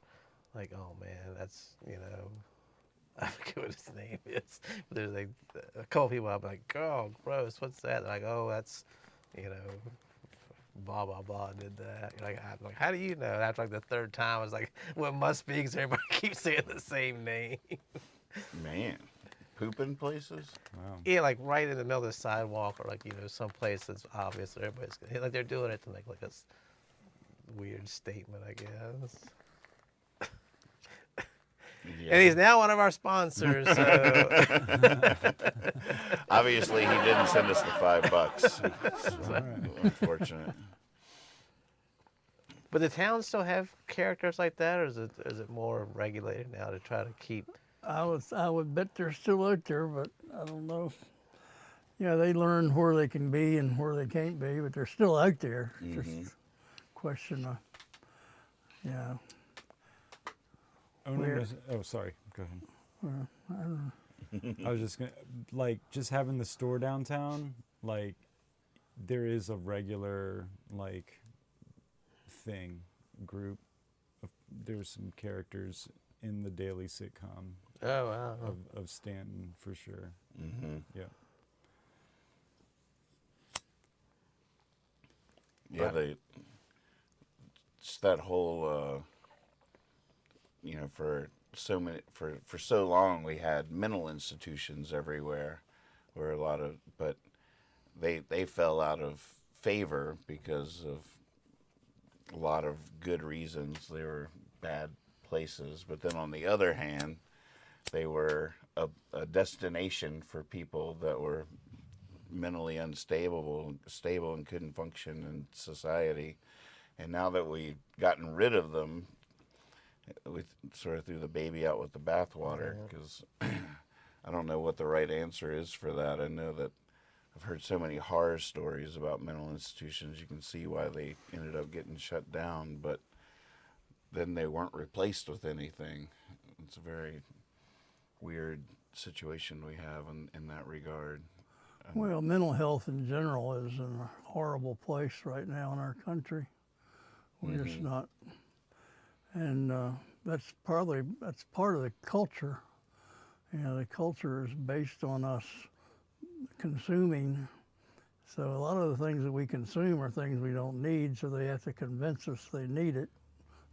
like, oh man, that's, I forget what his name is. But there's like a couple people I'll be like, oh, gross, what's that? They're like, oh, that's, blah, blah, blah, did that. I'm like, how do you know? After like the third time, I was like, well, it must be because everybody keeps saying the same name. Man, pooping places? Wow. Yeah, like right in the middle of the sidewalk or like, some place that's obvious that everybody's, like they're doing it to make like a weird statement, I guess. Yeah. And he's now one of our sponsors. So. Obviously, he didn't send us the $5. All right. Unfortunate. But the towns still have characters like that, or is it more regulated now to try to keep? I would bet they're still out there, but I don't know. They learn where they can be and where they can't be, but they're still out there. It's just a question of, Oh, sorry. Go ahead. I was just gonna just having the store downtown. Like, there is a regular group. There's some characters in the daily sitcom Oh wow! of Stanton for sure. Mm-hmm. Yeah. Yeah, it's that whole, for so long we had mental institutions everywhere, where but they fell out of favor because of a lot of good reasons. They were bad places, but then on the other hand, they were a destination for people that were mentally unstable and couldn't function in society. And now that we've gotten rid of them, we sort of threw the baby out with the bathwater, because I don't know what the right answer is for that. I know that I've heard so many horror stories about mental institutions. You can see why they ended up getting shut down, but then they weren't replaced with anything. It's a very weird situation we have in that regard. Well, mental health in general is in a horrible place right now in our country. We're just not, and that's part of the culture. The culture is based on us consuming. So a lot of the things that we consume are things we don't need. So they have to convince us they need it,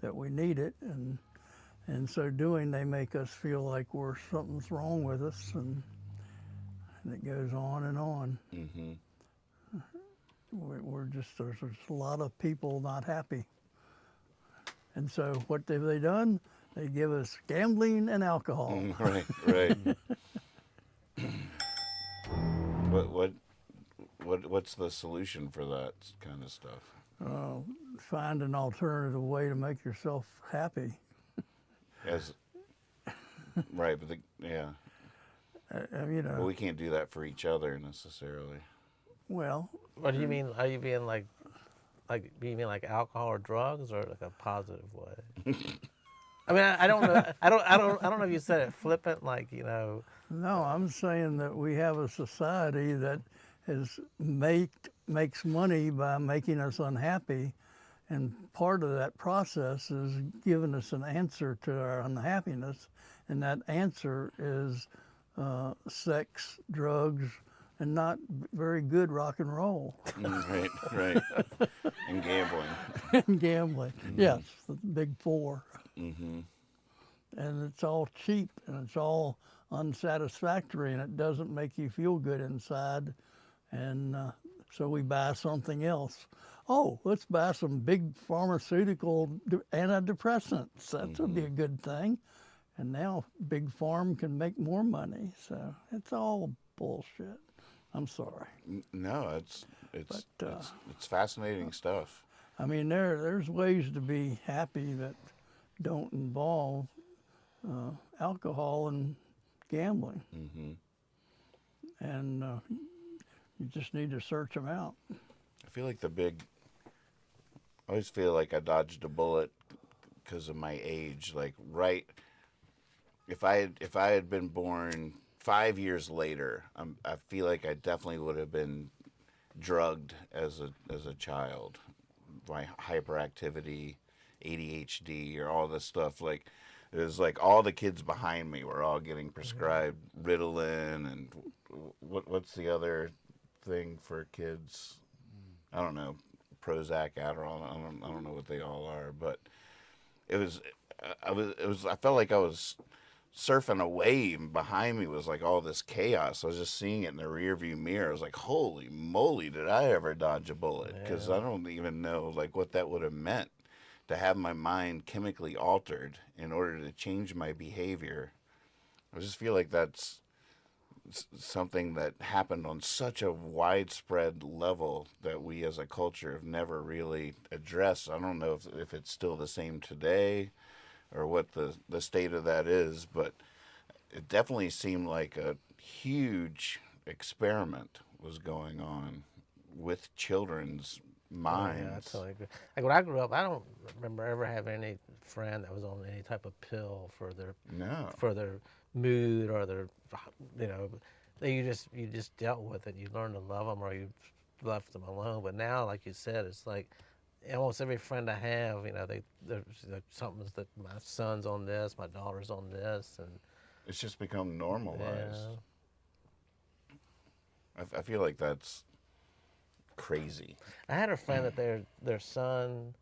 that we need it, and in so doing, they make us feel like something's wrong with us, and it goes on and on. Mm-hmm. There's a lot of people not happy. And so what have they done? They give us gambling and alcohol. Right. What's the solution for that kind of stuff? Find an alternative way to make yourself happy. Right, but well, we can't do that for each other necessarily. Well, What do you mean? Are you being like do you mean like alcohol or drugs, or like a positive way? I mean, I don't know. I don't know if you said it flippant, no, I'm saying that we have a society that makes money by making us unhappy, and part of that process is giving us an answer to our unhappiness, and that answer is sex, drugs, and not very good rock and roll. Right. And gambling. And gambling, yes, the big four. Mm-hmm. And it's all cheap, and it's all unsatisfactory, and it doesn't make you feel good inside. And so we buy something else. Oh, let's buy some big pharmaceutical antidepressants. That would be a good thing. And now Big Farm can make more money. So it's all bullshit. I'm sorry. No, it's fascinating stuff. I mean, there's ways to be happy that don't involve alcohol and gambling. And you just need to search them out. I feel like I always feel like I dodged a bullet because of my age. Like, right, if I had been born 5 years later, I feel like I definitely would have been drugged as a child. My hyperactivity, ADHD, or all this stuff. Like, it was like all the kids behind me were all getting prescribed Ritalin and what's the other thing for kids? I don't know, Prozac, Adderall. I don't know what they all are, but I felt like I was surfing a wave, and behind me was like all this chaos. I was just seeing it in the rear view mirror. I was like, holy moly, did I ever dodge a bullet? Because I don't even know like what that would have meant to have my mind chemically altered in order to change my behavior. I just feel like that's something that happened on such a widespread level that we as a culture have never really addressed. I don't know if it's still the same today or what the state of that is, but it definitely seemed like a huge experiment was going on with children's minds. Yeah, I totally agree. Like when I grew up, I don't remember ever having any friend that was on any type of pill for their mood or their, you know, you just dealt with it. You learned to love them or you left them alone. But now, like you said, it's like almost every friend I have, you know, there's something's that my son's on this, my daughter's on this, and it's just become normalized. Yeah. I feel like that's crazy. I had a friend that their son,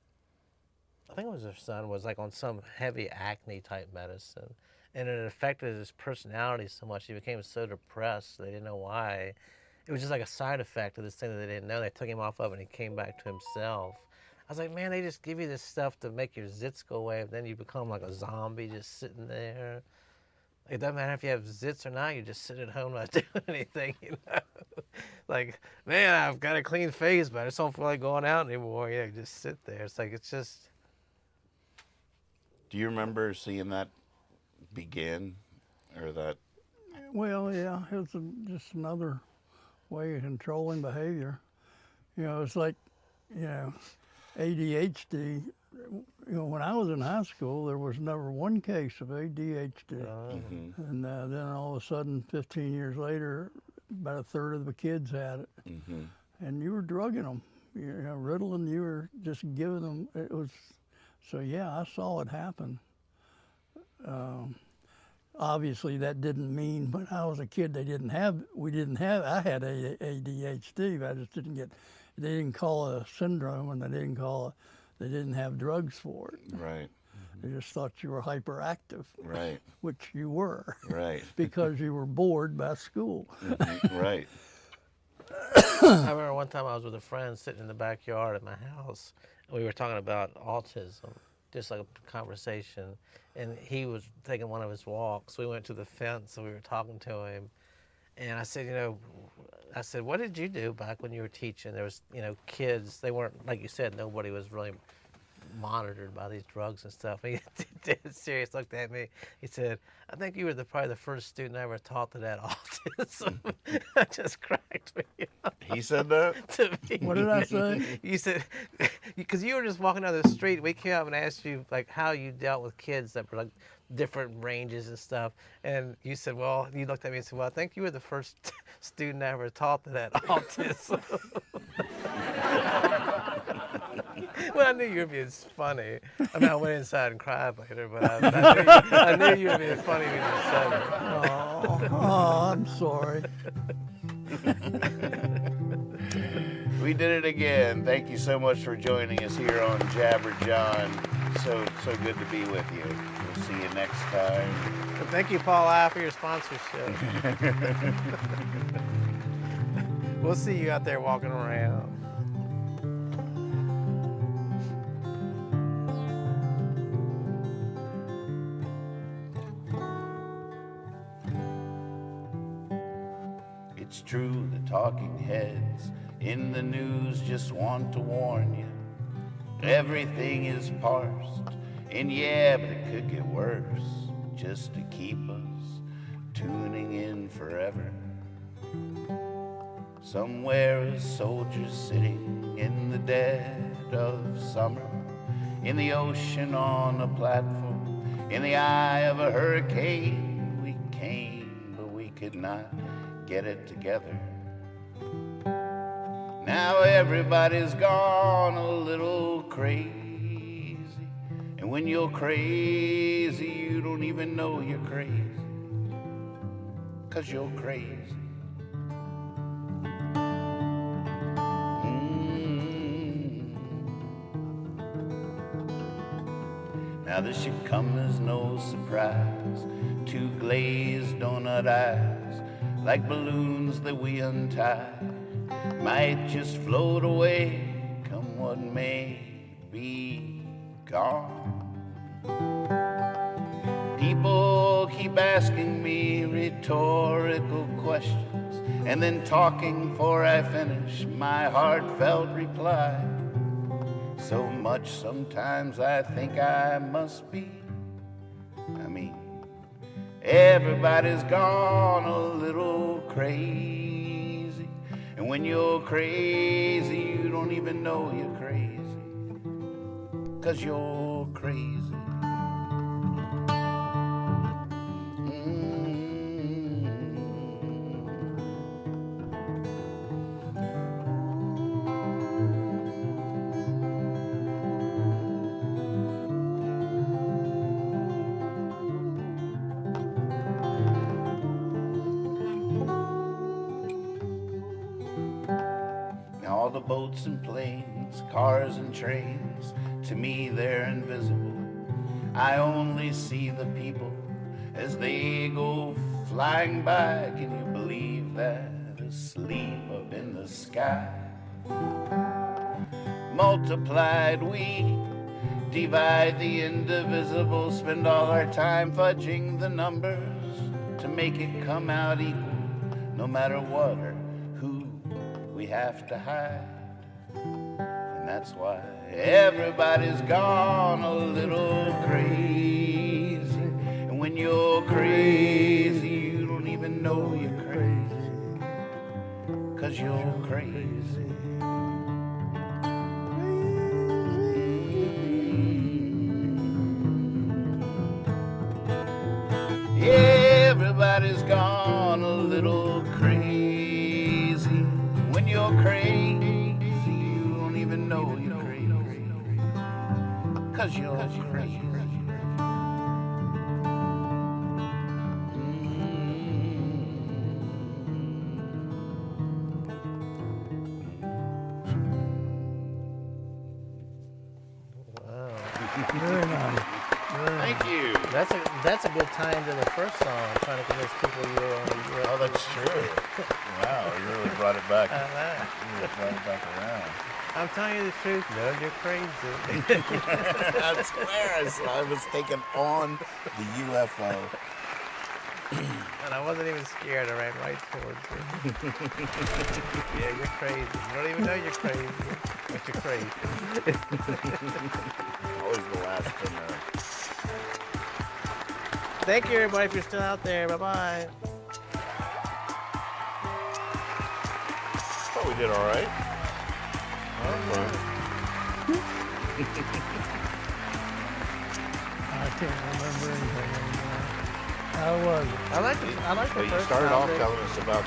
I think it was their son, was like on some heavy acne type medicine, and it affected his personality so much. He became so depressed. They didn't know why. It was just like a side effect of this thing that they didn't know. They took him off of it, and he came back to himself. I was like, man, they just give you this stuff to make your zits go away, and then you become like a zombie just sitting there. It doesn't matter if you have zits or not. You just sit at home not doing anything, you know. Like, man, I've got a clean face, but I just don't feel like going out anymore. Yeah, just sit there. It's like, it's just. Do you remember seeing that begin, or that? Well, yeah, it's just another way of controlling behavior. You know, it's like, you know, ADHD. You know, when I was in high school, there was never one case of ADHD. And then all of a sudden, 15 years later, about a third of the kids had it. And you were drugging them. You know, Ritalin, you were just giving them, it was, so yeah, I saw it happen. Obviously, that didn't mean when I was a kid I had ADHD, but I just didn't get, they didn't call it a syndrome, and they didn't have drugs for it. Right. They just thought you were hyperactive. Right. Which you were. Right. Because you were bored by school. Right. I remember one time I was with a friend sitting in the backyard at my house, and we were talking about autism, just like a conversation, and he was taking one of his walks. We went to the fence, and we were talking to him, and I said, you know, what did you do back when you were teaching? There was, you know, kids, they weren't, like you said, nobody was really monitored by these drugs and stuff. He dead serious looked at me. He said, I think you were probably the first student I ever taught that had autism. That just cracked me up. He said that? To me. What did I say? You said, because you were just walking down the street, we came up and asked you like how you dealt with kids that were like different ranges and stuff, and you said, well, you looked at me and said, well, I think you were the first student I ever taught that had autism. Well, I knew you were being funny. I mean, I went inside and cried later, but I knew you were being funny when you said it. Oh, I'm sorry. We did it again. Thank you so much for joining us here on Jabber John. So good to be with you. We'll see you next time. And thank you, Paul I, for your sponsorship. We'll see you out there walking around. It's true, the talking heads in the news just want to warn you. Everything is parsed, and yeah, but it could get worse, just to keep us tuning in forever. Somewhere a soldier sitting in the dead of summer, in the ocean on a platform, in the eye of a hurricane. We came, but we could not get it together. Now everybody's gone a little crazy, and when you're crazy, you don't even know you're crazy, 'cause you're crazy. Now this should come as no surprise. Two glazed donut eyes, like balloons that we untie, might just float away, come what may, be gone. People keep asking me rhetorical questions, and then talking before I finish my heartfelt reply. So much sometimes I think I must be, everybody's gone a little crazy. And when you're crazy, you don't even know you're crazy, 'cause you're crazy. All the boats and planes, cars and trains, to me they're invisible. I only see the people as they go flying by. Can you believe that? Asleep up in the sky. Multiplied we divide the indivisible, spend all our time fudging the numbers to make it come out equal, no matter what or who we have to hide. And that's why everybody's gone a little crazy. And when you're crazy, you don't even know you're crazy, 'cause you're crazy. Everybody's gone a little crazy. When you're crazy, you don't even know you're crazy, 'cause you're crazy. Very nice. Thank you. That's a good time to the first song. I'm trying to convince people you were on the Oh, that's true. Wow, you really brought it back. I You really brought it back around. I'm telling you the truth. No, you're crazy. I swear I was taken on the UFO. And I wasn't even scared. I ran right towards you. Yeah, you're crazy. You don't even know you're crazy, but you're crazy. Always the last to know. Thank you, everybody, if you're still out there. Bye-bye. Thought we did all right. I can't remember anything anymore. I wasn't. I like the You first started sound off bit. telling us about